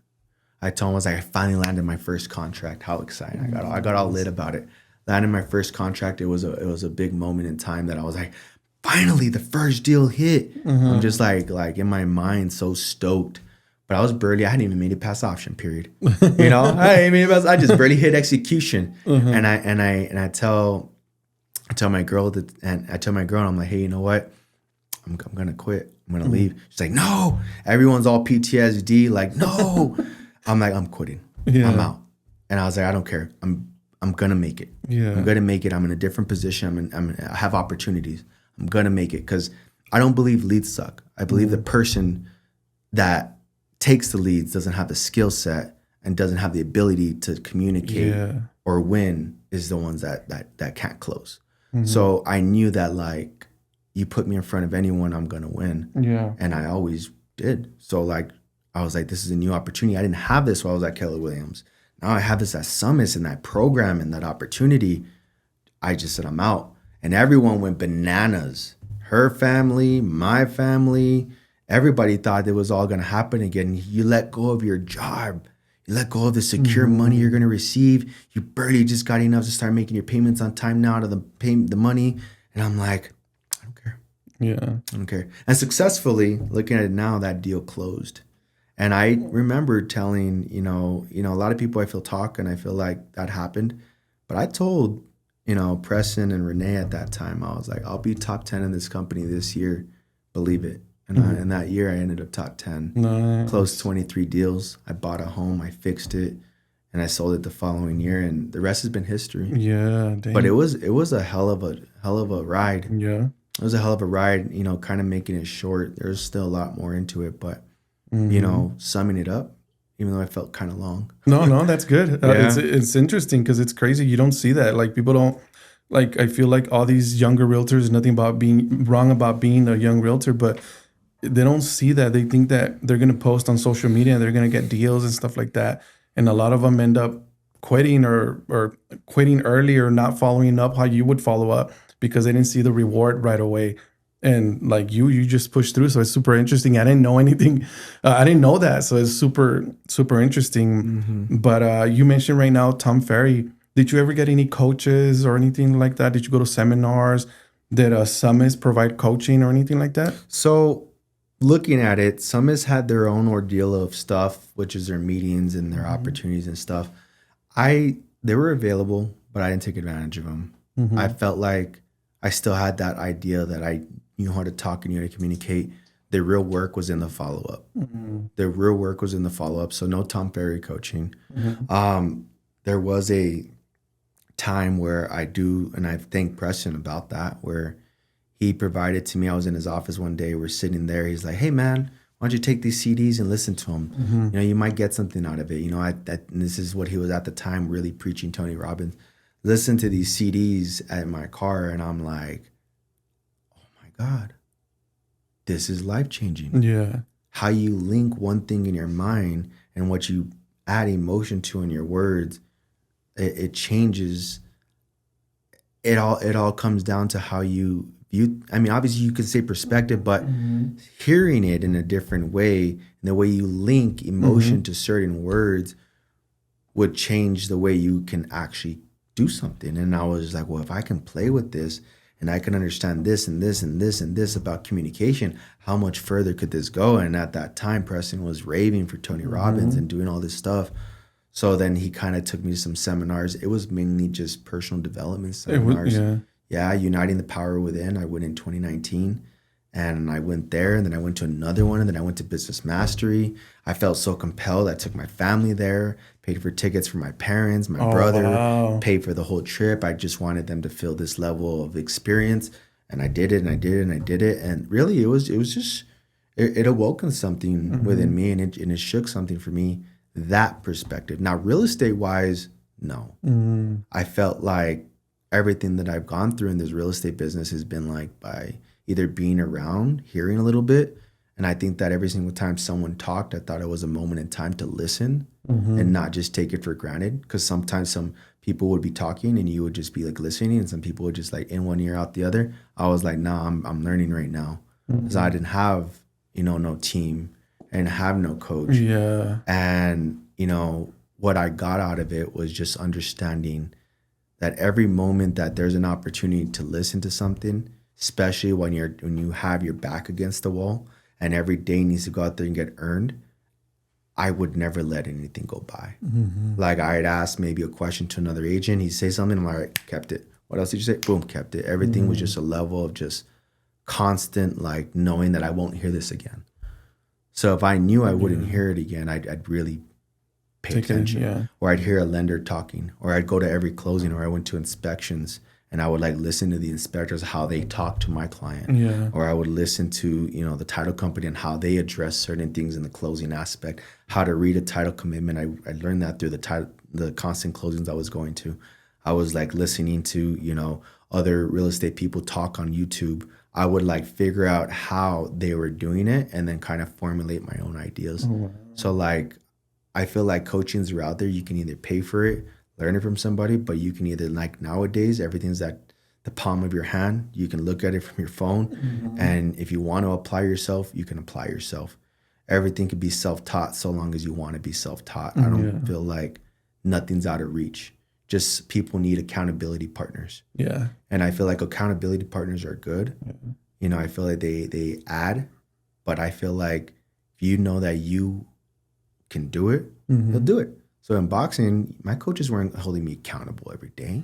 I told him, I was like, I finally landed my first contract. How exciting. I got all lit about it. Landed my first contract. It was a big moment in time that I was like, finally, the first deal hit. I'm just like in my mind, so stoked. But I hadn't even made it past option period. I just barely hit execution. And I tell my girl and I'm like, hey, you know what? I'm gonna quit. I'm gonna leave. She's like, no. Everyone's all PTSD. Like, no. I'm like, I'm quitting. Yeah. I'm out. And I was like, I don't care. I'm gonna make it. Yeah. I'm gonna make it. I'm in a different position. I have opportunities. I'm gonna make it because I don't believe leads suck. I believe the person that takes the leads doesn't have the skill set and doesn't have the ability to communicate or win is the ones that can't close. So I knew that like you put me in front of anyone, I'm gonna win. Yeah. And I always did. So like I was like, this is a new opportunity. I didn't have this while I was at Keller Williams. Now I have this at Summits and that program and that opportunity. I just said I'm out. And everyone went bananas. Her family, my family, everybody thought it was all gonna happen again. You let go of your job. You let go of the secure money you're gonna receive. You barely just got enough to start making your payments on time now to the money. And I'm like, I don't care. Yeah. I don't care. And successfully, looking at it now, that deal closed. And I remember telling, a lot of people I feel talk and I feel like that happened. But I told, Preston and Renee at that time, I was like, I'll be top 10 in this company this year. Believe it. And in that year, I ended up top 10. Nice. Closed 23 deals. I bought a home. I fixed it. And I sold it the following year. And the rest has been history. Yeah. Dang. But it was a hell of a ride. Yeah. It was a hell of a ride, kind of making it short. There's still a lot more into it. But, summing it up, even though I felt kind of long. No, that's good. It's interesting because it's crazy. You don't see that. Like people don't, like I feel like all these younger realtors, nothing about being wrong about being a young realtor, but they don't see that. They think that they're going to post on social media and they're going to get deals and stuff like that. And a lot of them end up quitting or quitting early or not following up how you would follow up because they didn't see the reward right away. and like you just pushed through. So it's super interesting. I didn't know anything. I didn't know that. So it's super interesting. But you mentioned right now Tom Ferry. Did you ever get any coaches or anything like that? Did you go to seminars? Did summits provide coaching or anything like that? So looking at it, Summits had their own ordeal of stuff, which is their meetings and their opportunities and stuff. They were available, but I didn't take advantage of them. I felt like I still had that idea that I knew how to talk and knew how to communicate. The real work was in the follow up. The real work was in the follow up. So no Tom Ferry coaching. There was a time where and I thank Preston about that, where he provided to me. I was in his office one day. We're sitting there. He's like, "Hey man, why don't you take these CDs and listen to them? You know, you might get something out of it." You know, and this is what he was at the time really preaching, Tony Robbins. Listen to these CDs at my car, and I'm like, "Oh my God, this is life changing." Yeah. How you link one thing in your mind and what you add emotion to in your words, it changes. It all comes down to how you view. I mean, obviously you could say perspective, but hearing it in a different way, and the way you link emotion to certain words would change the way you can actually do something. And I was like, well, if I can play with this and I can understand this and this and this and this about communication, how much further could this go? And at that time, Preston was raving for Tony Robbins and doing all this stuff. So then he kind of took me to some seminars. It was mainly just personal development seminars. Yeah, Uniting the Power Within. I went in 2019, and I went there, and then I went to another one, and then I went to Business Mastery. I felt so compelled. I took my family there, paid for tickets for my parents, my brother, paid for the whole trip. I just wanted them to feel this level of experience, and I did it, and I did it, and I did it. And really, it was just, it awoken something within me, and it shook something for me, that perspective. Now, real estate wise, no. I felt like everything that I've gone through in this real estate business has been like by either being around, hearing a little bit. And I think that every single time someone talked, I thought it was a moment in time to listen and not just take it for granted. Because sometimes some people would be talking and you would just be like listening, and some people would just like in one ear out the other. I was like, nah, I'm learning right now, because I didn't have, no team and have no coach. Yeah. And, what I got out of it was just understanding that every moment that there's an opportunity to listen to something, especially when you have your back against the wall and every day needs to go out there and get earned, I would never let anything go by. Like I'd ask maybe a question to another agent, he'd say something, I'm like, all right, kept it. What else did you say? Boom, kept it. Everything was just a level of just constant, like knowing that I won't hear this again. So if I knew I wouldn't hear it again, I'd really pay attention. Or I'd hear a lender talking, or I'd go to every closing, or I went to inspections and I would like listen to the inspectors, how they talk to my client. Or I would listen to, the title company and how they address certain things in the closing aspect, how to read a title commitment. I learned that through the constant closings I was going to. I was like listening to, other real estate people talk on YouTube. I would like figure out how they were doing it and then kind of formulate my own ideas. So like, I feel like coachings are out there. You can either pay for it, learn it from somebody, but you can either, like nowadays, everything's at the palm of your hand. You can look at it from your phone. And if you want to apply yourself, you can apply yourself. Everything could be self-taught so long as you want to be self-taught. I don't feel like nothing's out of reach. Just people need accountability partners. Yeah. And I feel like accountability partners are good. I feel like they add, but I feel like if you know that you can do it, you'll do it. So in boxing, my coaches weren't holding me accountable every day.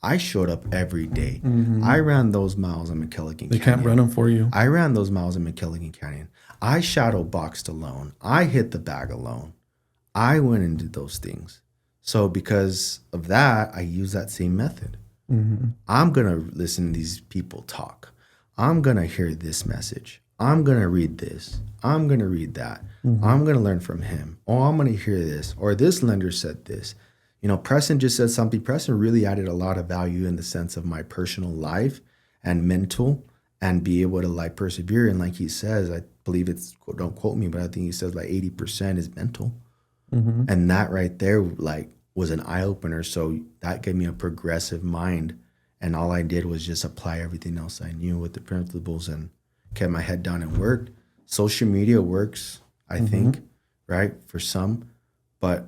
I showed up every day. I ran those miles in McKelligan Canyon. They can't run them for you. I ran those miles in McKelligan Canyon. I shadow boxed alone. I hit the bag alone. I went and did those things. So because of that, I use that same method. I'm going to listen to these people talk. I'm going to hear this message. I'm going to read this. I'm going to read that. I'm going to learn from him. Oh, I'm going to hear this. Or this lender said this. Preston just said something. Preston really added a lot of value in the sense of my personal life and mental, and be able to like persevere. And like he says, I believe it's, don't quote me, but I think he says like 80% is mental. And that right there like was an eye opener. So that gave me a progressive mind. And all I did was just apply everything else I knew with the principles. And kept my head down and worked. Social media works, I think, right, for some. But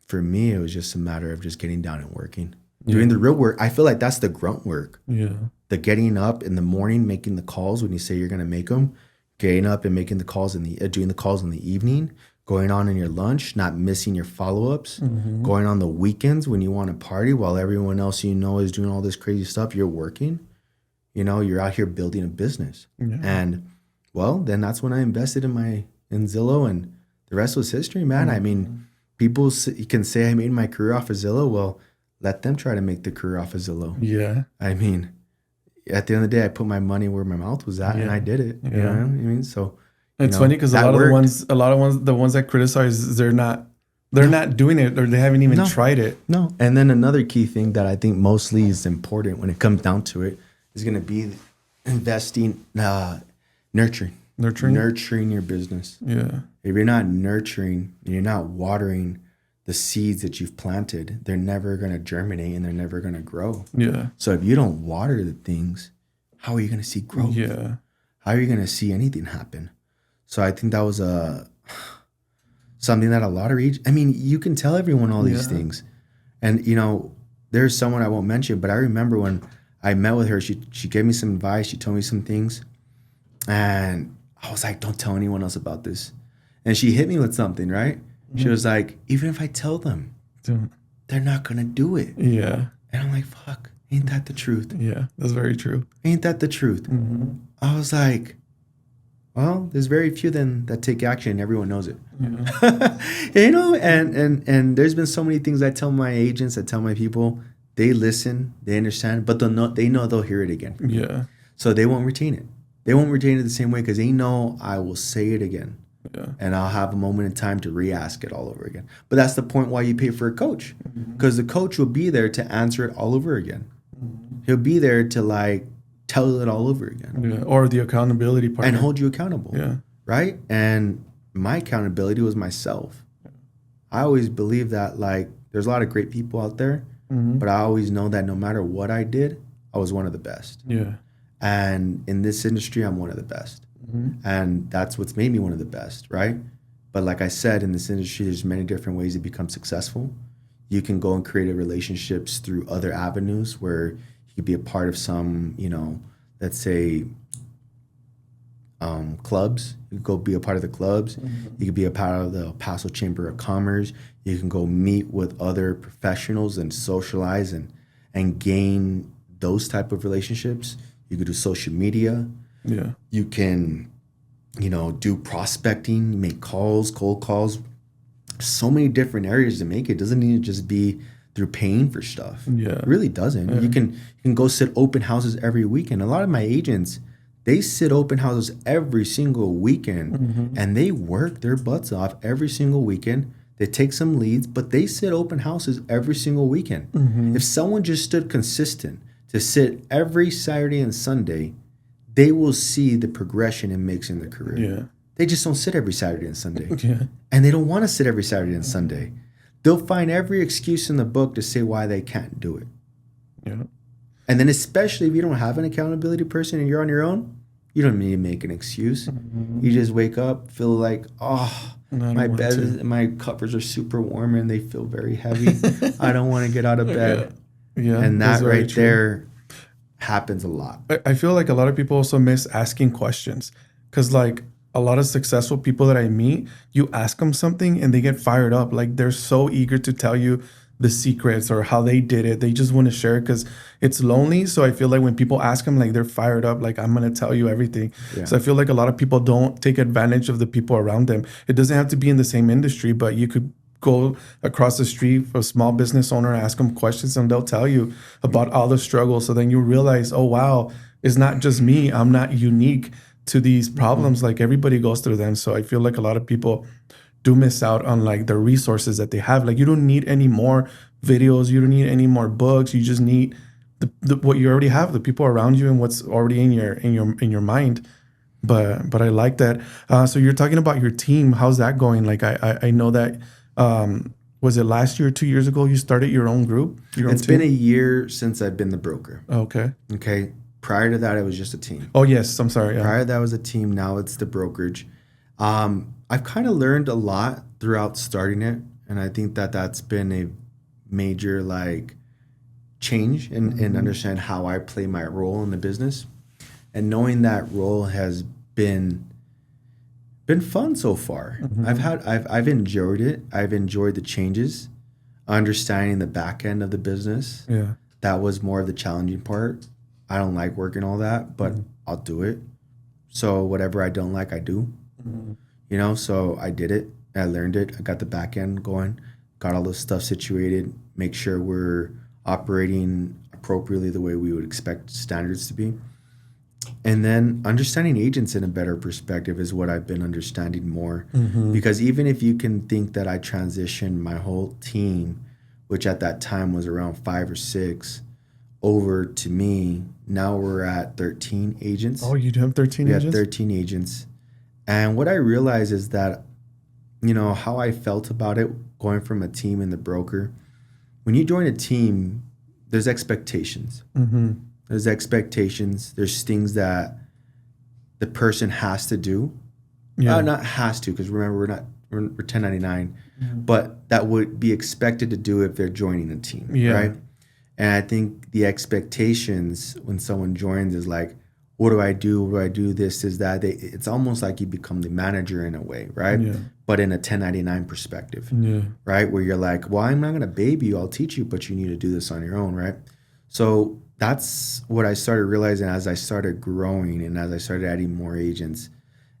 for me, it was just a matter of just getting down and working. Doing the real work. I feel like that's the grunt work. Yeah. The getting up in the morning, making the calls when you say you're going to make them, getting up and making the calls doing the calls in the evening, going on in your lunch, not missing your follow-ups, going on the weekends when you want to party while everyone else is doing all this crazy stuff. You're working, you're out here building a business. Yeah. And well, then that's when I invested in Zillow, and the rest was history, man. I mean, people can say I made my career off of Zillow. Well, let them try to make the career off of Zillow. Yeah. I mean, at the end of the day, I put my money where my mouth was at, and I did it. You know what I mean? So it's funny because a lot of the ones that criticize, they're not doing it, or they haven't even tried it. No. And then another key thing that I think mostly is important when it comes down to it is going to be investing, nurturing your business. Yeah. If you're not nurturing, you're not watering the seeds that you've planted, they're never going to germinate and they're never going to grow. Yeah. So if you don't water the things, how are you going to see growth? Yeah. How are you going to see anything happen? So I think that was something that a lot of you can tell everyone all these things. And, there's someone I won't mention, but I remember when I met with her, she gave me some advice. She told me some things. And I was like, don't tell anyone else about this. And she hit me with something, right? She was like, even if I tell them, they're not going to do it. Yeah. And I'm like, fuck, ain't that the truth? Yeah, that's very true. Ain't that the truth? I was like, well, there's very few then that take action and everyone knows it. And there's been so many things I tell my agents, I tell my people, they listen, they understand, but they know they'll hear it again. Yeah. So they won't retain it. They won't retain it the same way because they know I will say it again. Yeah. And I'll have a moment in time to re-ask it all over again. But that's the point why you pay for a coach, because the coach will be there to answer it all over again. He'll be there to tell it all over again. Yeah. Or the accountability part. And hold you accountable. Yeah. Right? And my accountability was myself. I always believe that there's a lot of great people out there, but I always know that no matter what I did, I was one of the best. Yeah. And in this industry, I'm one of the best. And that's what's made me one of the best, right? But like I said, in this industry, there's many different ways to become successful. You can go and create relationships through other avenues where you could be a part of some, let's say, clubs. You could go be a part of the clubs. You could be a part of the El Paso Chamber of Commerce. You can go meet with other professionals and socialize and gain those type of relationships. You could do social media. Yeah. You can, do prospecting, make calls, cold calls. So many different areas to make it. It doesn't need to just be through paying for stuff. Yeah. It really doesn't. Yeah. You can go sit open houses every weekend. A lot of my agents, they sit open houses every single weekend and they work their butts off every single weekend. They take some leads, but they sit open houses every single weekend. If someone just stood consistent to sit every Saturday and Sunday, they will see the progression it makes in their career. Yeah. They just don't sit every Saturday and Sunday. Yeah. And they don't want to sit every Saturday and Sunday. They'll find every excuse in the book to say why they can't do it. Yeah. And then especially if you don't have an accountability person and you're on your own, you don't need to make an excuse. You just wake up, feel like, my covers are super warm and they feel very heavy. I don't want to get out of bed. Yeah. And that right there happens a lot. I feel like a lot of people also miss asking questions, because a lot of successful people that I meet, you ask them something and they get fired up. They're so eager to tell you the secrets or how they did it. They just want to share it because it's lonely. So I feel like when people ask them, they're fired up, I'm going to tell you everything. Yeah. So I feel like a lot of people don't take advantage of the people around them. It doesn't have to be in the same industry, but you could go across the street for a small business owner, ask them questions, and they'll tell you about all the struggles. So then you realize, oh, wow, it's not just me. I'm not unique to these problems. Everybody goes through them. So I feel like a lot of people do miss out on the resources that they have. You don't need any more videos. You don't need any more books. You just need the what you already have, the people around you and what's already in your mind. But I like that. So you're talking about your team. How's that going? I know that, was it last year or 2 years ago you started your own group? It's been a year since I've been the broker. Okay. Okay. Prior to that, it was just a team. Oh yes, I'm sorry. Yeah. Prior to that was a team. Now it's the brokerage. I've kind of learned a lot throughout starting it, and I think that that's been a major like change in understand how I play my role in the business, and knowing that role has been fun so far. I've enjoyed it. I've enjoyed the changes, understanding the back end of the business. Yeah. That was more of the challenging part. I don't like working all that, but I'll do it. So whatever I don't like, I do. You know, so I did it. I learned it. I got the back end going, got all this stuff situated, make sure we're operating appropriately the way we would expect standards to be. And then understanding agents in a better perspective is what I've been understanding more. Because even if you can think that I transitioned my whole team, which at that time was around 5 or 6, over to me, now we're at 13 agents. Oh, you do have 13 We agents? have 13 agents. And what I realized is that, you know, how I felt about it going from a team and the broker. When you join a team, there's expectations. There's expectations. There's things that the person has to do. Yeah. Not has to, because remember, we're 1099, but that would be expected to do if they're joining a team, Yeah. right? And I think the expectations when someone joins is like, what do I do? What do I do? This is that. It's almost like you become the manager in a way, right? Yeah. But in a 1099 perspective, Yeah. right? Where you're like, well, I'm not going to baby you. I'll teach you, but you need to do this on your own, right? So that's what I started realizing as I started growing and as I started adding more agents,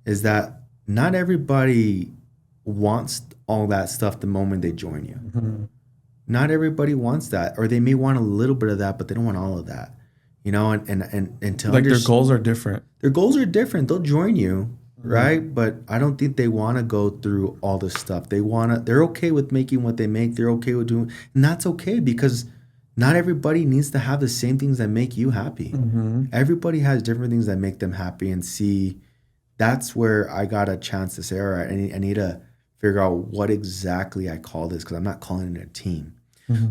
is that not everybody wants all that stuff the moment they join you. Not everybody wants that, or they may want a little bit of that, but they don't want all of that. You know, and to Like their goals are different. their goals are different. They'll join you, right? But I don't think they want to go through all this stuff. They're okay with making what they make. They're okay with doing, and that's okay, because not everybody needs to have the same things that make you happy. Everybody has different things that make them happy, and see, that's where I got a chance to say, all right, I need to figure out what exactly I call this, because I'm not calling it a team.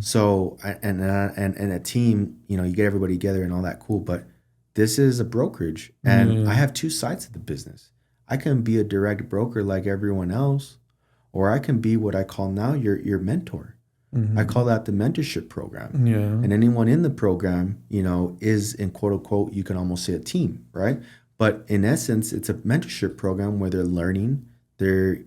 So, and a team, you know, you get everybody together and all that, cool. But this is a brokerage, and I have two sides of the business. I can be a direct broker like everyone else, or I can be what I call now your mentor. I call that the mentorship program. Yeah. And anyone in the program, you know, is in quote unquote, you can almost say a team, right? But in essence, it's a mentorship program where they're learning, they're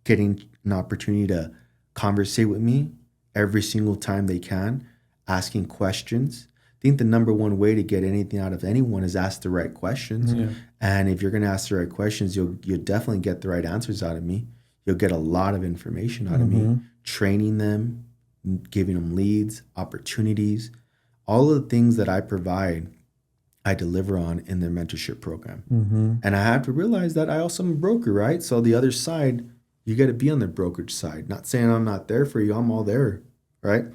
getting an opportunity to conversate with me every single time they can, asking questions. I think the number one way to get anything out of anyone is ask the right questions. And if you're going to ask the right questions, you'll definitely get the right answers out of me. You'll get a lot of information out of me, training them, giving them leads, opportunities, all of the things that I provide, I deliver on in their mentorship program. And I have to realize that I also am a broker, right? So the other side, you got to be on the brokerage side. Not saying I'm not there for you. I'm all there, right?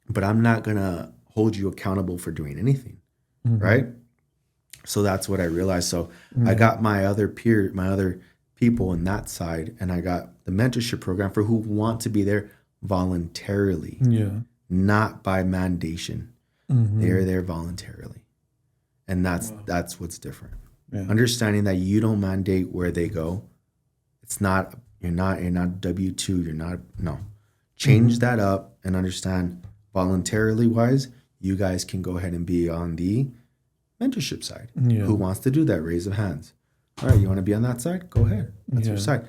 But I'm not going to hold you accountable for doing anything, right? So that's what I realized. So I got my other people in that side, and I got the mentorship program for who want to be there voluntarily, not by mandation. They're there voluntarily. And that's what's different. Understanding that you don't mandate where they go. It's not, you're not W-2, change that up and understand voluntarily wise, you guys can go ahead and be on the mentorship side. Who wants to do that? Raise of hands. All right, you want to be on that side? Go ahead. That's your side.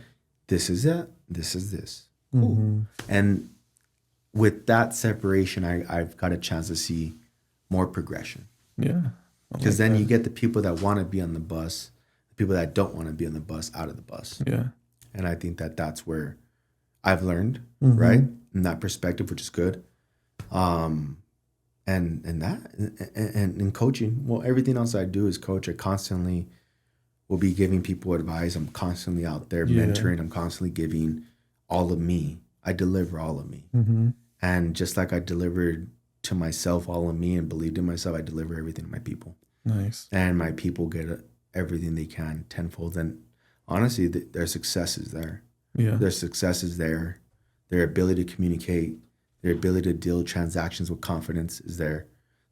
This is it. This is this. Cool. And with that separation, I've got a chance to see more progression. Because then you get the people that want to be on the bus, the people that don't want to be on the bus, out of the bus. And I think that that's where I've learned, right? In that perspective, which is good. And in coaching, well, everything else I do is coach. I constantly will be giving people advice. I'm constantly out there mentoring. I'm constantly giving all of me. I deliver all of me. And just like I delivered to myself all of me and believed in myself, I deliver everything to my people. Nice. And my people get everything they can tenfold. And honestly, their success is there. Their success is there. Their ability to communicate, their ability to deal transactions with confidence is there.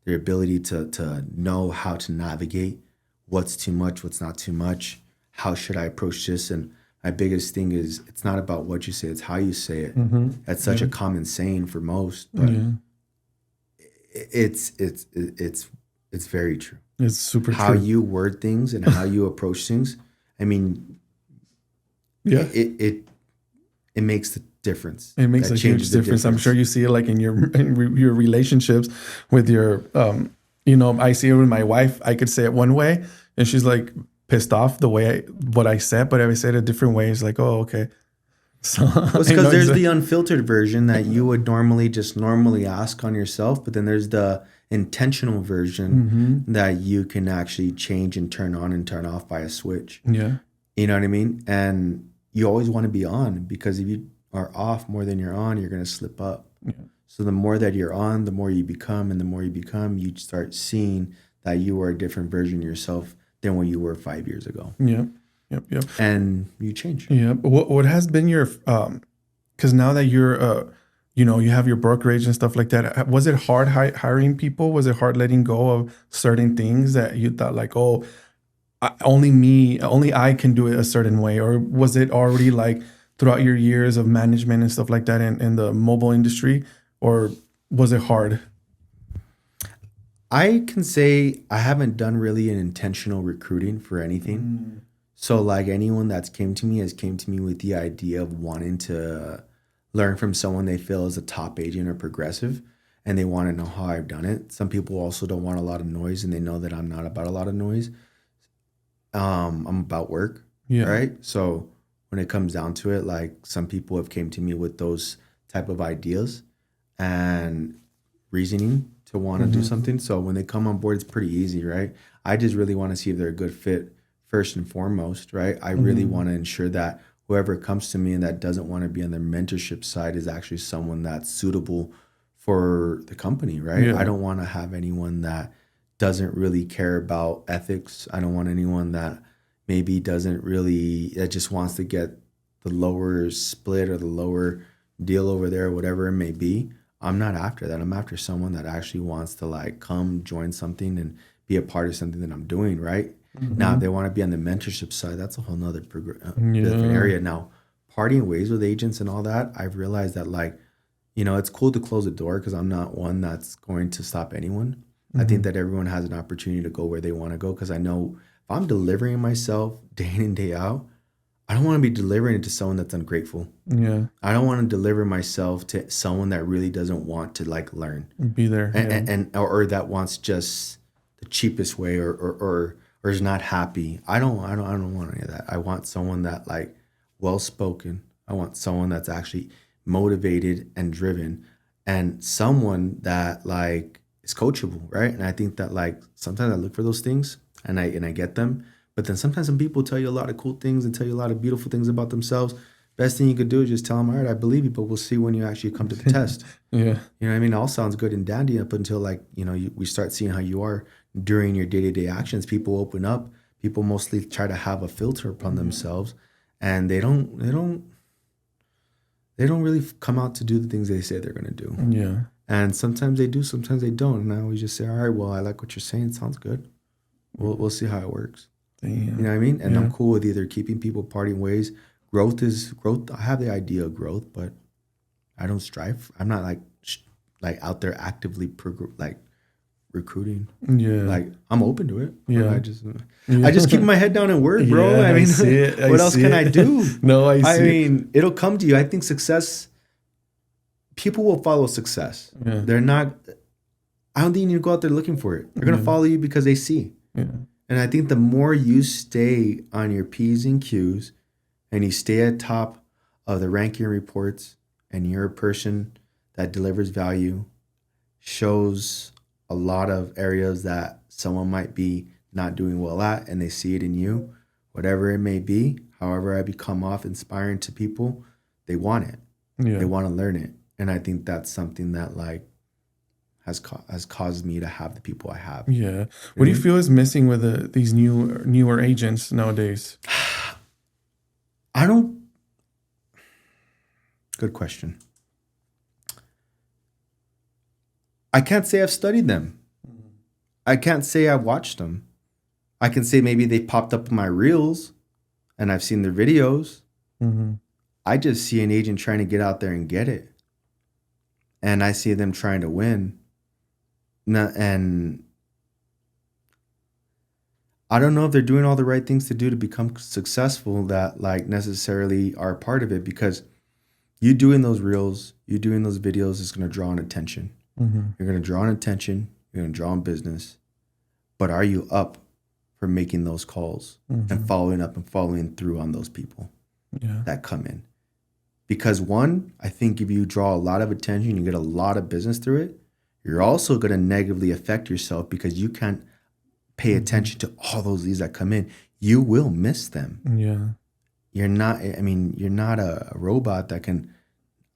their ability to know how to navigate what's too much, what's not too much, how should I approach this. And my biggest thing is it's not about what you say, it's how you say it. That's such a common saying for most, but it's very true. It's super How true. you word things and how you approach things. I mean, Yeah. it makes the difference. It makes That a changes huge the difference. I'm sure you see it like in your relationships with your I see it with my wife. I could say it one way and she's like pissed off the way what I said, but if I said it a different way, it's like, oh, okay. So Well, it's I know because there's exactly. the unfiltered version that you would normally ask on yourself, but then there's the intentional version that you can actually change and turn on and turn off by a switch. Yeah. You know what I mean? And you always want to be on, because if you are off more than you're on, you're going to slip up. So the more that you're on, the more you become, and the more you become, you start seeing that you are a different version of yourself than what you were 5 years ago. Yeah. Yep. And you change. Yeah. What has been your because now that you're you have your brokerage and stuff like that, was it hard hiring people? Was it hard letting go of certain things that you thought like, oh, only I can do it a certain way? Or was it already like throughout your years of management and stuff like that in the mobile industry? Or was it hard? I can say I haven't done really an intentional recruiting for anything. So like anyone that's came to me has came to me with the idea of wanting to learn from someone they feel is a top agent or progressive, and they want to know how I've done it. Some people also don't want a lot of noise, and they know that I'm not about a lot of noise. I'm about work, Yeah. right? So when it comes down to it, like some people have came to me with those type of ideas and reasoning to want to do something. So when they come on board, it's pretty easy, right? I just really want to see if they're a good fit first and foremost, right? I really want to ensure that whoever comes to me and that doesn't want to be on their mentorship side is actually someone that's suitable for the company, right? Yeah. I don't want to have anyone that doesn't really care about ethics. I don't want anyone that maybe doesn't really, that just wants to get the lower split or the lower deal over there, whatever it may be. I'm not after that. I'm after someone that actually wants to like come join something and be a part of something that I'm doing, right? Now, if they want to be on the mentorship side, that's a whole nother different area. Now, parting ways with agents and all that, I've realized that like, it's cool to close the door because I'm not one that's going to stop anyone. I think that everyone has an opportunity to go where they want to go, because I know if I'm delivering myself day in and day out, I don't want to be delivering it to someone that's ungrateful. Yeah. I don't want to deliver myself to someone that really doesn't want to like learn Be there. or that wants just the cheapest way or is not happy. I don't want any of that. I want someone that like well spoken. I want someone that's actually motivated and driven, and someone that like is coachable, right? And I think that like sometimes I look for those things and I get them. But then sometimes some people tell you a lot of cool things and tell you a lot of beautiful things about themselves. Best thing you could do is just tell them, all right, I believe you, but we'll see when you actually come to the test. Yeah. You know what I mean? It all sounds good and dandy up until like, we start seeing how you are during your day-to-day actions. People open up. People mostly try to have a filter upon themselves, and they don't really come out to do the things they say they're going to do. Yeah. And sometimes they do, sometimes they don't. And I always just say, all right, well, I like what you're saying. It sounds good. We'll see how it works. Damn. You know what I mean? And I'm cool with either keeping people parting ways. Growth is growth. I have the idea of growth, but I don't strive. I'm not like out there actively recruiting. Yeah. Like I'm open to it. Yeah. I just keep my head down and work, bro. Yeah, I mean, see it. what else can I do? No, I see I mean, it'll come to you. I think success. People will follow success. Yeah. They're not. I don't think you need to go out there looking for it. They're gonna follow you because they see. Yeah. And I think the more you stay on your P's and Q's and you stay at top of the ranking reports and you're a person that delivers value, shows a lot of areas that someone might be not doing well at, and they see it in you, whatever it may be, however I become off inspiring to people, they want it. Yeah. They want to learn it. And I think that's something that like has caused me to have the people I have. Yeah. What do you feel is missing with these newer agents nowadays? Good question. I can't say I've studied them. I can't say I've watched them. I can say maybe they popped up in my reels and I've seen their videos. Mm-hmm. I just see an agent trying to get out there and get it. And I see them trying to win. And I don't know if they're doing all the right things to do to become successful that like necessarily are a part of it, because you doing those reels, you doing those videos is going to draw on attention. Mm-hmm. You're going to draw on attention. You're going to draw on business. But are you up for making those calls and following up and following through on those people that come in? Because one, I think if you draw a lot of attention, you get a lot of business through it, you're also going to negatively affect yourself because you can't pay attention to all those leads that come in. You will miss them. Yeah. You're not a robot that can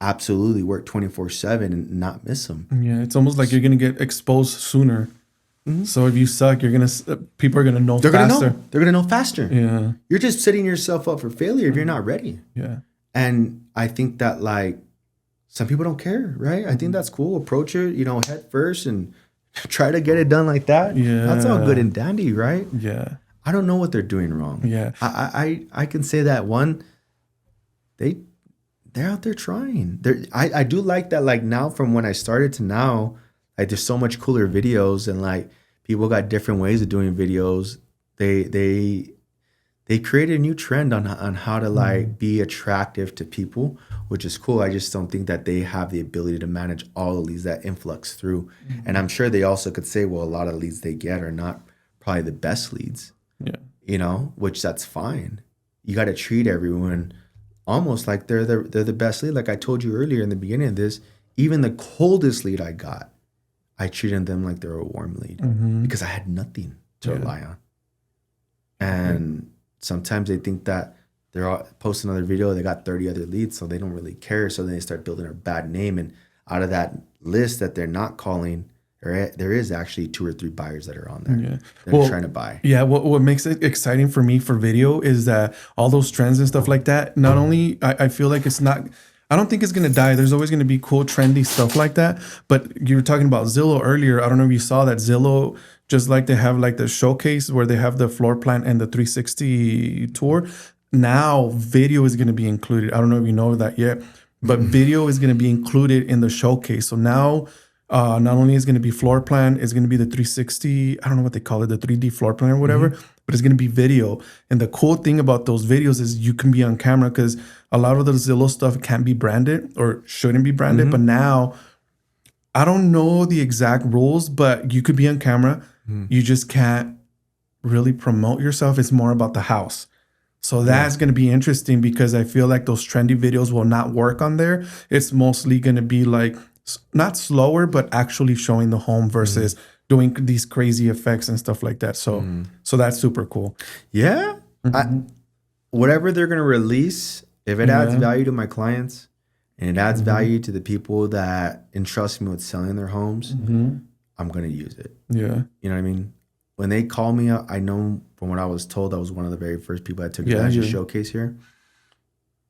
absolutely work 24/7 and not miss them. Yeah. It's almost like you're going to get exposed sooner. So if you suck, people are going to know faster. They're going to know faster. Yeah. You're just setting yourself up for failure if you're not ready. Yeah. And I think that like some people don't care, right? I think that's cool. Approach it, head first and try to get it done like that. Yeah. That's all good and dandy, right? Yeah. I don't know what they're doing wrong. Yeah. I can say that one, they're out there trying. I do like that, like now from when I started to now, like there's so much cooler videos and like people got different ways of doing videos. They created a new trend on how to like be attractive to people, which is cool. I just don't think that they have the ability to manage all the leads that influx through. And I'm sure they also could say, well, a lot of leads they get are not probably the best leads. Yeah. Which that's fine. You got to treat everyone almost like they're the best lead. Like I told you earlier in the beginning of this, even the coldest lead I got, I treated them like they're a warm lead because I had nothing to rely on. And sometimes they think that they're all post another video, they got 30 other leads, so they don't really care. So then they start building a bad name. And out of that list that they're not calling, there is actually 2 or 3 buyers that are on there. Yeah. They're trying to buy. Yeah. What makes it exciting for me for video is that all those trends and stuff like that, not only I feel like I don't think it's going to die. There's always going to be cool, trendy stuff like that. But you were talking about Zillow earlier. I don't know if you saw that Zillow, just like they have like the showcase where they have the floor plan and the 360 tour. Now video is going to be included. I don't know if you know that yet, but video is going to be included in the showcase. So now not only is going to be floor plan, it's going to be the 360, I don't know what they call it, the 3D floor plan or whatever, but it's going to be video. And the cool thing about those videos is you can be on camera, because a lot of the Zillow stuff can't be branded or shouldn't be branded. But now, I don't know the exact rules, but you could be on camera. You just can't really promote yourself. It's more about the house. So that's going to be interesting, because I feel like those trendy videos will not work on there. It's mostly going to be like, not slower, but actually showing the home versus doing these crazy effects and stuff like that. So so that's super cool. Yeah. Whatever they're going to release, if it adds value to my clients and it adds value to the people that entrust me with selling their homes, I'm going to use it. Yeah. You know what I mean? When they call me up, I know from what I was told, I was one of the very first people that took advantage of the showcase here.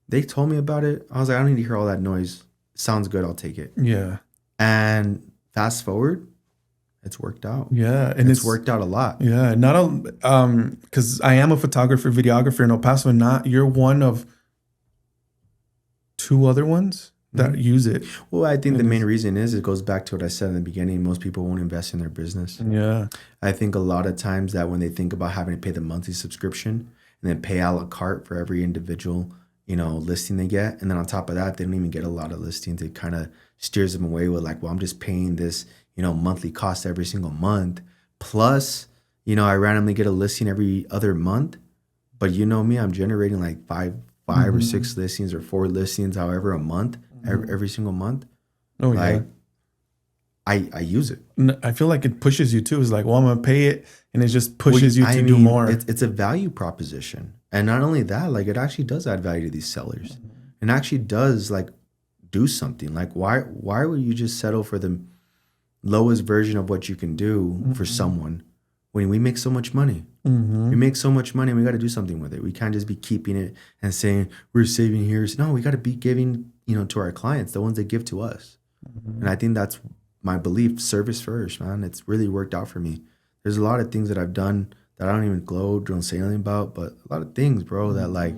They told me about it. I was like, I don't need to hear all that noise. Sounds good. I'll take it. Yeah. And fast forward, it's worked out. Yeah. And it's worked out a lot. Yeah. Not because I am a photographer, videographer in El Paso, and you're one of 2 other ones that use it. Well, I think the main reason is it goes back to what I said in the beginning. Most people won't invest in their business. Yeah. I think a lot of times that when they think about having to pay the monthly subscription and then pay a la carte for every individual, listing they get, and then on top of that, they don't even get a lot of listings. It kind of steers them away with like, well, I'm just paying this, monthly cost every single month. Plus, I randomly get a listing every other month. But you know me, I'm generating like five or 6 listings or 4 listings, however, a month, every single month. Oh, yeah. I use it. I feel like it pushes you too. It's like, well, I'm going to pay it. And it just pushes you to do more. It's a value proposition. And not only that, like it actually does add value to these sellers. And actually does like do something. Like why would you just settle for the lowest version of what you can do for someone when we make so much money? We make so much money and we got to do something with it. We can't just be keeping it and saying we're saving here. No, we got to be giving, to our clients, the ones that give to us. And I think that's my belief, service first, man. It's really worked out for me. there's a lot of things that I've done that I don't even gloat, don't say anything about, but a lot of things, bro, that like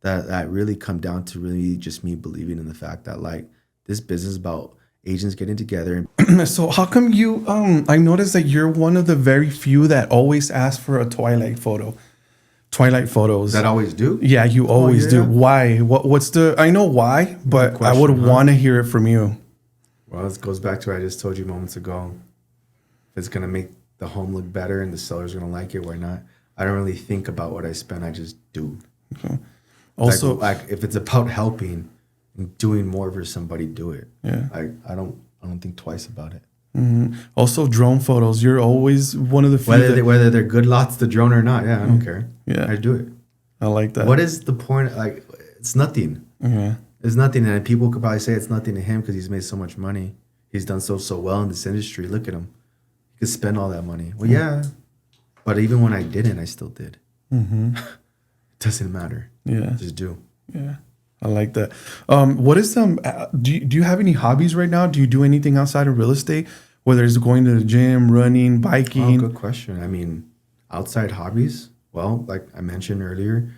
that really come down to really just me believing in the fact that like this business is about agents getting together. And So how come you I noticed that you're one of the very few that always ask for a Twilight photo. Twilight photos. that always do. Yeah, you always yeah. do. Why? What's the I know why, but I would question, huh? want to hear it from you. Well, this goes back to what I just told you moments ago. If it's gonna make the home look better and the seller's gonna like it, why not? I don't really think about what I spend. I just do. Okay. Also, like if it's about helping and doing more for somebody, do it. Yeah. Like I don't think twice about it. also drone photos. You're always one of the few. Whether they're good lots the drone or not. Yeah, I don't care. Yeah. I do it. I like that. What is the point? Like it's nothing. Yeah. It's nothing, and people could probably say it's nothing to him because he's made so much money. He's done so well in this industry. Look at him. He could spend all that money. Well, yeah, but even when I didn't, I still did. It doesn't matter. Yeah. Just do. Yeah. I like that. What is do you have any hobbies right now? Do you do anything outside of real estate? Whether it's going to the gym, running, Oh, biking? good question. I mean, outside hobbies. Well, like I mentioned earlier,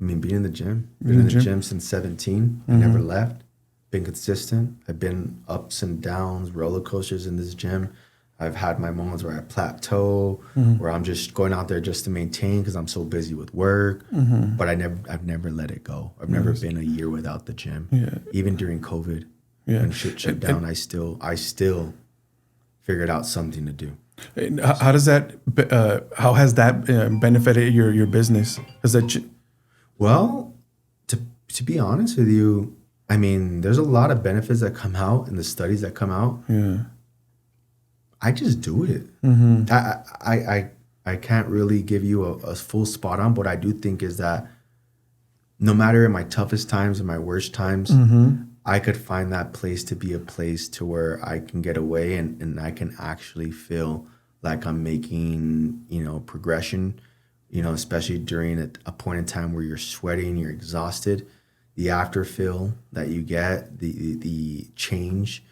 I mean, being in the gym. Been in the gym since 17. I never left. Been consistent. I've been ups and downs, roller coasters in this gym. I've had my moments where I plateau, where I'm just going out there just to maintain because I'm so busy with work. But I've never let it go. I've never been a year without the gym. Yeah. Even during COVID, Yeah. when shit shut down, I still figured out something to do. And how does that? How has that benefited your business? Has that? Well, to be honest with you, I mean, there's a lot of benefits that come out in the studies that come out. Yeah. I just do it. I can't really give you a full spot on, but what I do think is that no matter in my toughest times and my worst times, I could find that place to be a place to where I can get away and I can actually feel like I'm making, progression, especially during a point in time where you're sweating, you're exhausted. The after feel that you get, the change,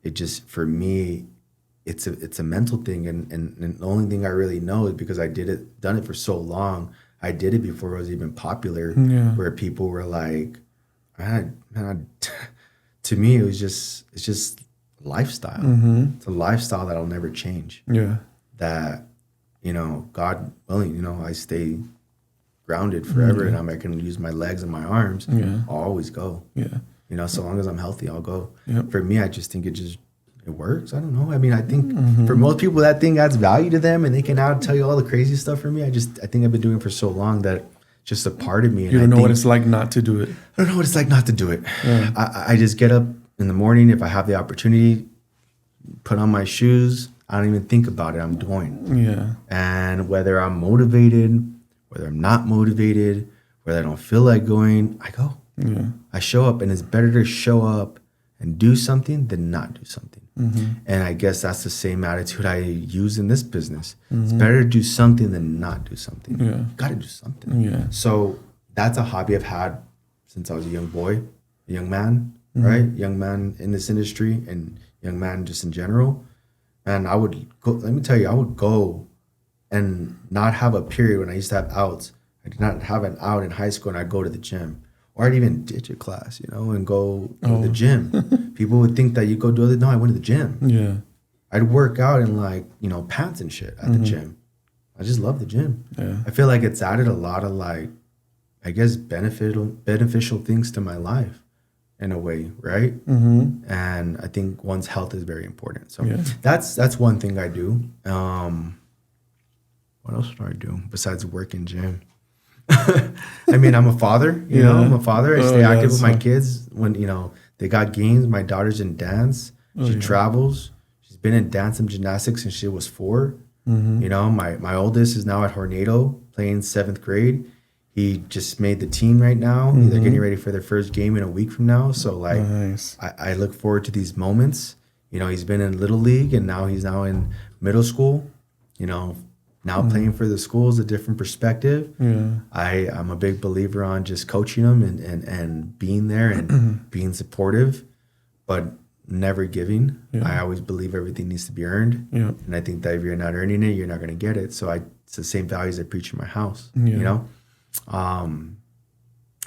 it just, for me, it's a mental thing, and the only thing I really know is because I done it for so long. I did it before it was even popular, where people were like, man, to me it's just lifestyle. It's a lifestyle that'll never change. Yeah. That God willing, I stay grounded forever, and I can use my legs and my arms. I'll always go. Yeah. So long as I'm healthy, I'll go. Yep. For me, I just think it works. I don't know. I mean, I think for most people that thing adds value to them and they can now tell you all the crazy stuff for me. I think I've been doing it for so long that it's just a part of me. And You don't know what it's like not to do it. I don't know what it's like not to do it. I just get up in the morning. If I have the opportunity, put on my shoes. I don't even think about it. I'm doing. Yeah. And whether I'm motivated, whether I'm not motivated, whether I don't feel like going, I go. Yeah. I show up, and it's better to show up and do something than not do something. And I guess that's the same attitude I use in this business. It's better to do something than not do something. Yeah. Got to do something. Yeah. So that's a hobby I've had since I was a young boy, a young man, right? Young man in this industry and young man just in general. And I would go, let me tell you, I would go and not have a period when I used to have outs. I did not have an out in high school, and I'd go to the gym. Or I'd even ditch a class, and go to the gym. People would think that you go do other. No, I went to the gym. Yeah. I'd work out in pants and shit at the gym. I just love the gym. Yeah. I feel like it's added a lot of beneficial things to my life in a way, right? And I think one's health is very important. So that's one thing I do. What else do I do besides work in gym? I mean, I'm a father, I'm a father. I stay active with my kids when, they got games. My daughter's in dance. She travels. She's been in dance and gymnastics since she was 4. My oldest is now at Hornado playing 7th grade. He just made the team right now. They're getting ready for their first game in a week from now. So Nice. I look forward to these moments. He's been in Little League and now he's in middle school, now playing for the school is a different perspective. Yeah. I'm a big believer on just coaching them and being there and being supportive. But never giving. Yeah. I always believe everything needs to be earned. Yeah. And I think that if you're not earning it, you're not going to get it. So it's the same values I preach in my house, Yeah. you know?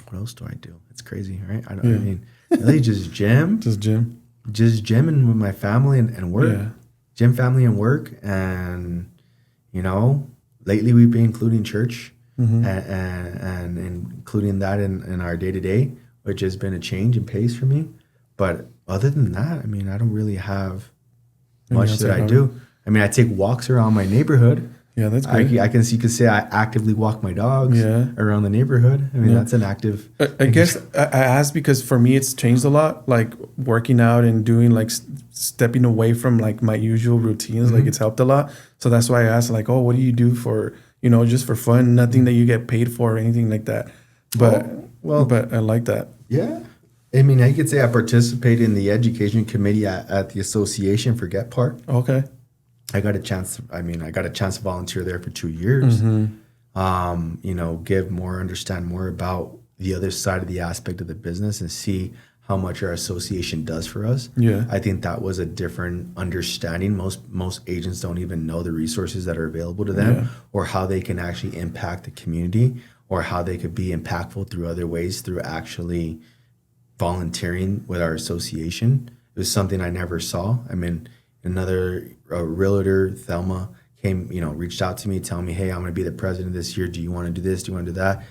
What else do I do? It's crazy, right? I Yeah. mean, really just gym, Just gym. just gymming with my family and work, Yeah. gym, family, and work. And, you know, lately we've been including church and including that in our day to day, which has been a change in pace for me. But other than that, I mean, I don't really have much that I do. I mean, I take walks around my neighborhood. Yeah, that's good. You can say I actively walk my dogs around the neighborhood. I mean, that's an active. I guess I asked because for me it's changed a lot. Like working out and doing like stepping away from like my usual routines, like it's helped a lot. So that's why I asked, like, oh, what do you do for, you know, just for fun? Nothing that you get paid for or anything like that. But but I like that. Yeah. I mean, I could say I participate in the education committee at the association for Get Park. Okay. I got a chance to volunteer there for 2 years. You know, understand more about the other side of the aspect of the business and see how much our association does for us. Yeah. I think that was a different understanding. Most agents don't even know the resources that are available to them or how they can actually impact the community or how they could be impactful through other ways through actually volunteering with our association. It was something I never saw. I mean, a realtor, Thelma, reached out to me telling me, hey, I'm going to be the president this year. Do you want to do this? Do you want to do that?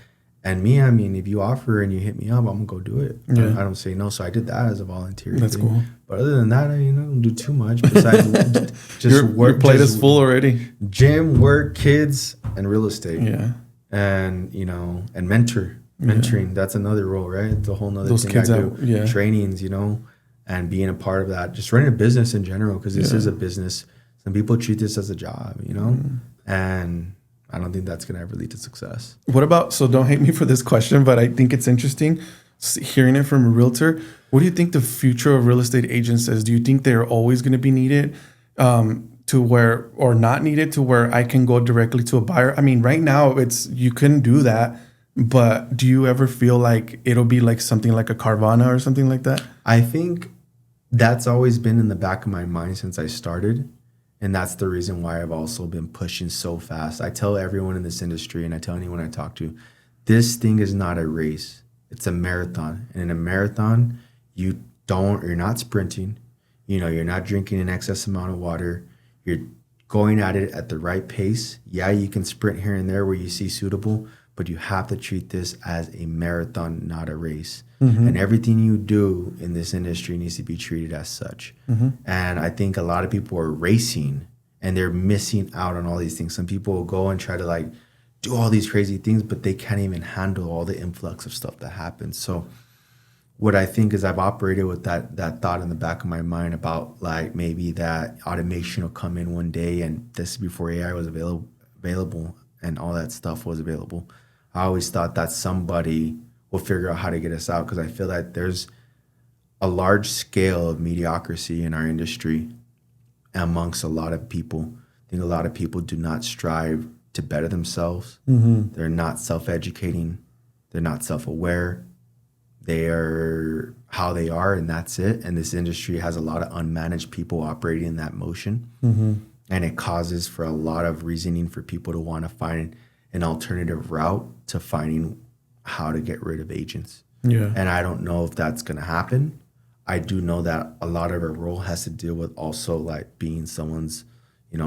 And me, I mean, if you offer and you hit me up, I'm going to go do it. Yeah. I don't say no. So I did that as a volunteer. That's cool. But other than that, I don't do too much besides just Your plate is full already. Gym, work, kids, and real estate. Yeah. And, and mentoring. That's another role, right? It's a whole nother Those thing kids I do. yeah. Trainings, and being a part of that, just running a business in general, because this is a business. Some people treat this as a job, and I don't think that's going to ever lead to success. What about, so don't hate me for this question, but I think it's interesting hearing it from a realtor. What do you think the future of real estate agents is? Do you think they're always going to be needed to where, or not needed to where I can go directly to a buyer? I mean, right now you couldn't do that. But do you ever feel like it'll be like something like a Carvana or something like that? I think that's always been in the back of my mind since I started. And that's the reason why I've also been pushing so fast. I tell everyone in this industry, and I tell anyone I talk to, this thing is not a race. It's a marathon. And in a marathon, you're not sprinting. You're not drinking an excess amount of water. You're going at it at the right pace. Yeah, you can sprint here and there where you see suitable, but you have to treat this as a marathon, not a race. And everything you do in this industry needs to be treated as such. And I think a lot of people are racing and they're missing out on all these things. Some people will go and try to do all these crazy things, but they can't even handle all the influx of stuff that happens. So what I think is I've operated with that thought in the back of my mind about maybe that automation will come in one day, and this is before AI was available and all that stuff was available. I always thought that somebody will figure out how to get us out, because I feel that there's a large scale of mediocrity in our industry amongst a lot of people. I think a lot of people do not strive to better themselves. They're not self-educating. They're not self-aware. They are how they are, and that's it. And this industry has a lot of unmanaged people operating in that motion. And it causes for a lot of reasoning for people to want to find an alternative route to finding how to get rid of agents. Yeah. And I don't know if that's going to happen. I do know that a lot of our role has to deal with also being someone's,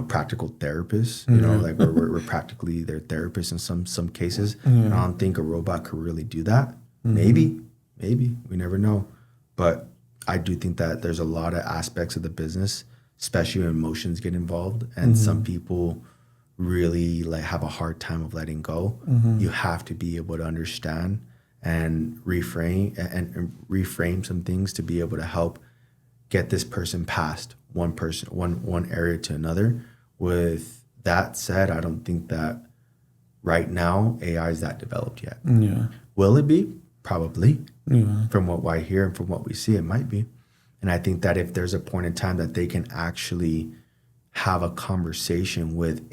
practical therapist. We're practically their therapist in some cases. And I don't think a robot could really do that. Maybe, we never know. But I do think that there's a lot of aspects of the business, especially when emotions get involved, and some people really have a hard time of letting go. You have to be able to understand and reframe some things to be able to help get this person past one area to another. With that said, I don't think that right now AI is that developed yet. Yeah. Will it be? Probably. Yeah. From what I hear and from what we see, it might be. And I think that if there's a point in time that they can actually have a conversation with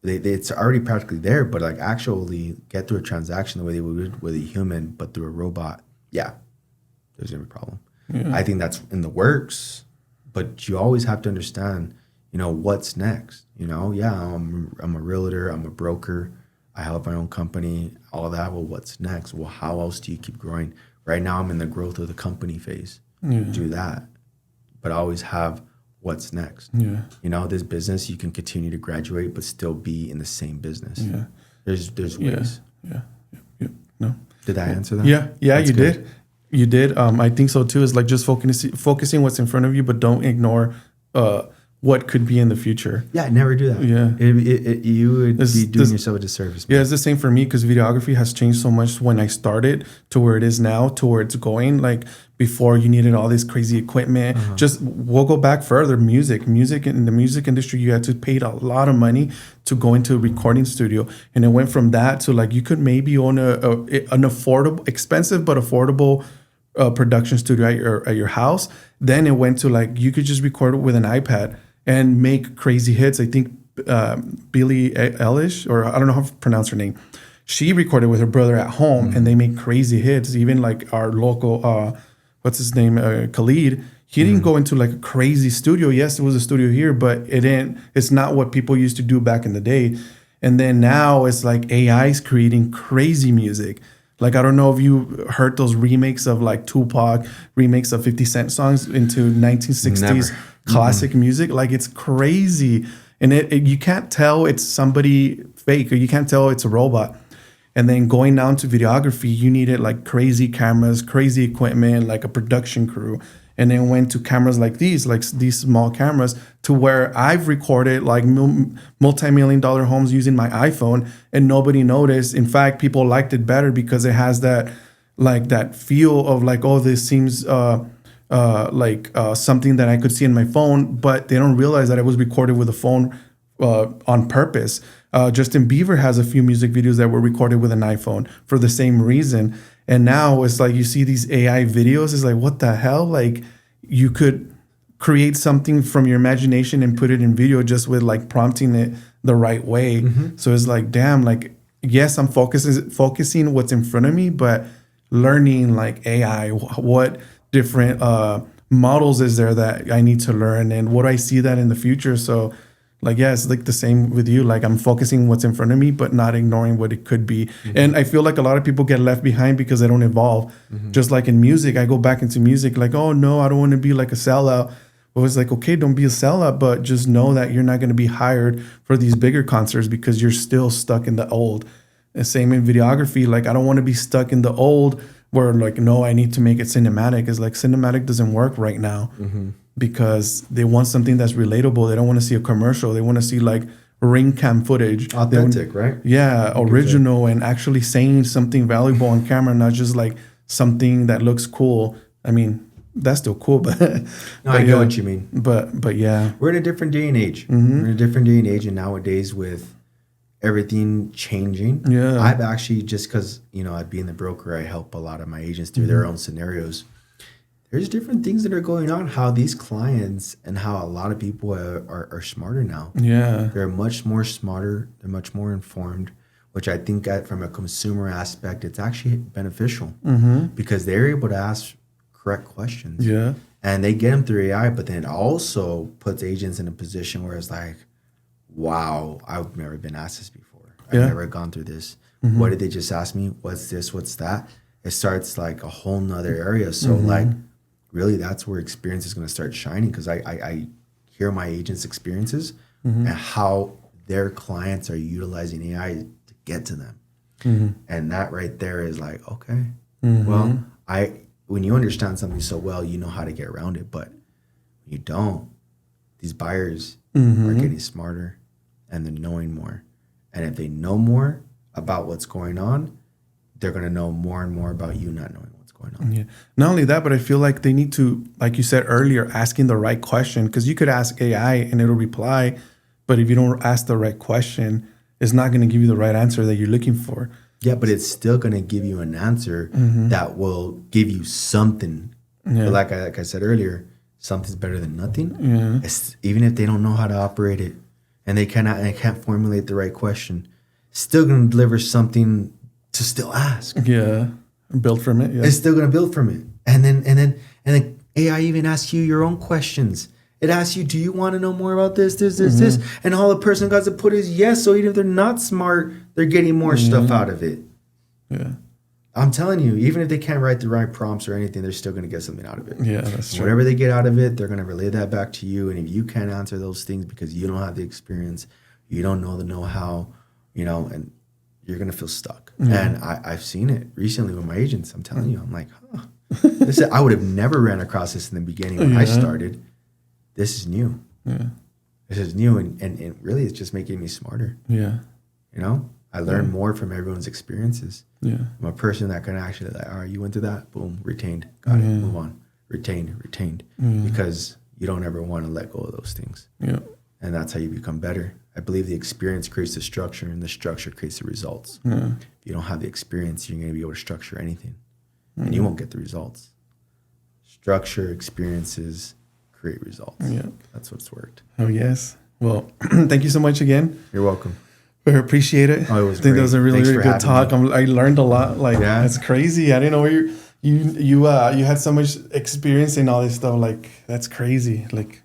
it's already practically there, but actually get through a transaction the way they would with a human, but through a robot, there's gonna be a problem. I think that's in the works, but you always have to understand, what's next. Yeah, I'm a realtor, I'm a broker, I have my own company, all that. Well, what's next? Well, how else do you keep growing? Right now, I'm in the growth of the company phase. Do that, but I always have what's next. This business, you can continue to graduate, but still be in the same business. There's ways. No. Did that answer that? Yeah, That's you good. did. You did. I think so too. Is like just focusing what's in front of you, but don't ignore what could be in the future. Yeah, never do that. Yeah. You would be doing yourself a disservice. Man. Yeah, it's the same for me because videography has changed so much when I started to where it is now, to where it's going. Like before, you needed all this crazy equipment. Just we'll go back further. Music in the music industry, you had to pay a lot of money to go into a recording studio, and it went from that to like you could maybe own an affordable, expensive but affordable production studio at your house. Then it went to like you could just record it with an iPad and make crazy hits. I think Billie Eilish, or I don't know how to pronounce her name, she recorded with her brother at home, and they make crazy hits. Even like our local, what's his name, Khalid, he didn't go into like a crazy studio. Yes, it was a studio here, but it's not what people used to do back in the day. And then now it's like AI is creating crazy music. Like, I don't know if you heard those remakes of like Tupac, remakes of 50 Cent songs into 1960s Never. classic music. Like, it's crazy. And you can't tell it's somebody fake, or you can't tell it's a robot. And then going down to videography, you needed like crazy cameras, crazy equipment, like a production crew. And then went to cameras like these small cameras, to where I've recorded like multi-million-dollar homes using my iPhone and nobody noticed. In fact, people liked it better because it has that feel of like, oh, this seems something that I could see in my phone, but they don't realize that it was recorded with a phone on purpose. Justin Bieber has a few music videos that were recorded with an iPhone for the same reason. And now it's like you see these AI videos, it's like, what the hell? Like, you could create something from your imagination and put it in video just with like prompting it the right way. So it's like, damn, like, yes, I'm focusing what's in front of me, but learning like AI, what different models is there that I need to learn, and what I see that in the future. So like, yeah, it's like the same with you. Like, I'm focusing what's in front of me, but not ignoring what it could be. And I feel like a lot of people get left behind because they don't evolve. Just like in music, I go back into music like, oh no, I don't want to be like a sellout. Well, it's like, okay, don't be a sellout, but just know that you're not going to be hired for these bigger concerts because you're still stuck in the old. And same in videography. Like, I don't want to be stuck in the old where like, no, I need to make it cinematic. It's like, cinematic doesn't work right now. Because they want something that's relatable. They don't want to see a commercial. They want to see like ring cam footage. Authentic, right? Yeah, original, and actually saying something valuable on camera, not just like something that looks cool. I mean, that's still cool, but No, I know what you mean. But yeah, We're in a different day and age. We're in a different day and age, and nowadays with everything changing, I've actually, just because I'd be in the broker, I help a lot of my agents through their own scenarios. There's different things that are going on, how these clients and how a lot of people are smarter now. Yeah. They're much more smarter. They're much more informed, which I think from a consumer aspect, it's actually beneficial because they're able to ask correct questions. Yeah. And they get them through AI, but then it also puts agents in a position where it's like, wow, I've never been asked this before. I've never gone through this. What did they just ask me? What's this? What's that? It starts like a whole nother area. So like, really, that's where experience is going to start shining, because I hear my agents' experiences and how their clients are utilizing AI to get to them. And that right there is like, okay, well, when you understand something so well, you know how to get around it. But when you don't, these buyers are getting smarter and they're knowing more. And if they know more about what's going on, they're going to know more and more about you not knowing what's going on. Yeah. Not only that, but I feel like they need to, like you said earlier, asking the right question, because you could ask AI and it'll reply, but if you don't ask the right question, it's not going to give you the right answer that you're looking for. Yeah, but it's still going to give you an answer that will give you something. Yeah. But like I said earlier, something's better than nothing. Yeah. Even if they don't know how to operate it and they can't formulate the right question, still going to deliver something to still ask. Yeah. Build from it. Yeah. It's still going to build from it. And then AI even asks you your own questions. It asks you, do you want to know more about this? And all the person got to put is yes. So even if they're not smart, they're getting more stuff out of it. Yeah. I'm telling you, even if they can't write the right prompts or anything, they're still going to get something out of it. Yeah, that's true. Whatever they get out of it, they're going to relay that back to you. And if you can't answer those things because you don't have the experience, you don't know the know-how, and you're going to feel stuck. And I've seen it recently with my agents. I'm telling you, I'm like, I would have never ran across this in the beginning when I started. This is new. Yeah. This is new. And really, it's just making me smarter. Yeah. I learn more from everyone's experiences. Yeah. I'm a person that can actually all right, you went through that, boom, retained, got it, move on, retained, because you don't ever want to let go of those things. Yeah. And that's how you become better. I believe the experience creates the structure, and the structure creates the results. Yeah. If you don't have the experience, you're going to be able to structure anything, and you won't get the results. Structure, experiences create results. Yeah. That's what's worked. Oh, yes. Well, thank you so much again. You're welcome. I appreciate it. Oh, it was I think great. that was a really, Thanks really for good talk. I learned a lot. Like, that's crazy. I didn't know you had so much experience in all this stuff. Like, that's crazy. Like,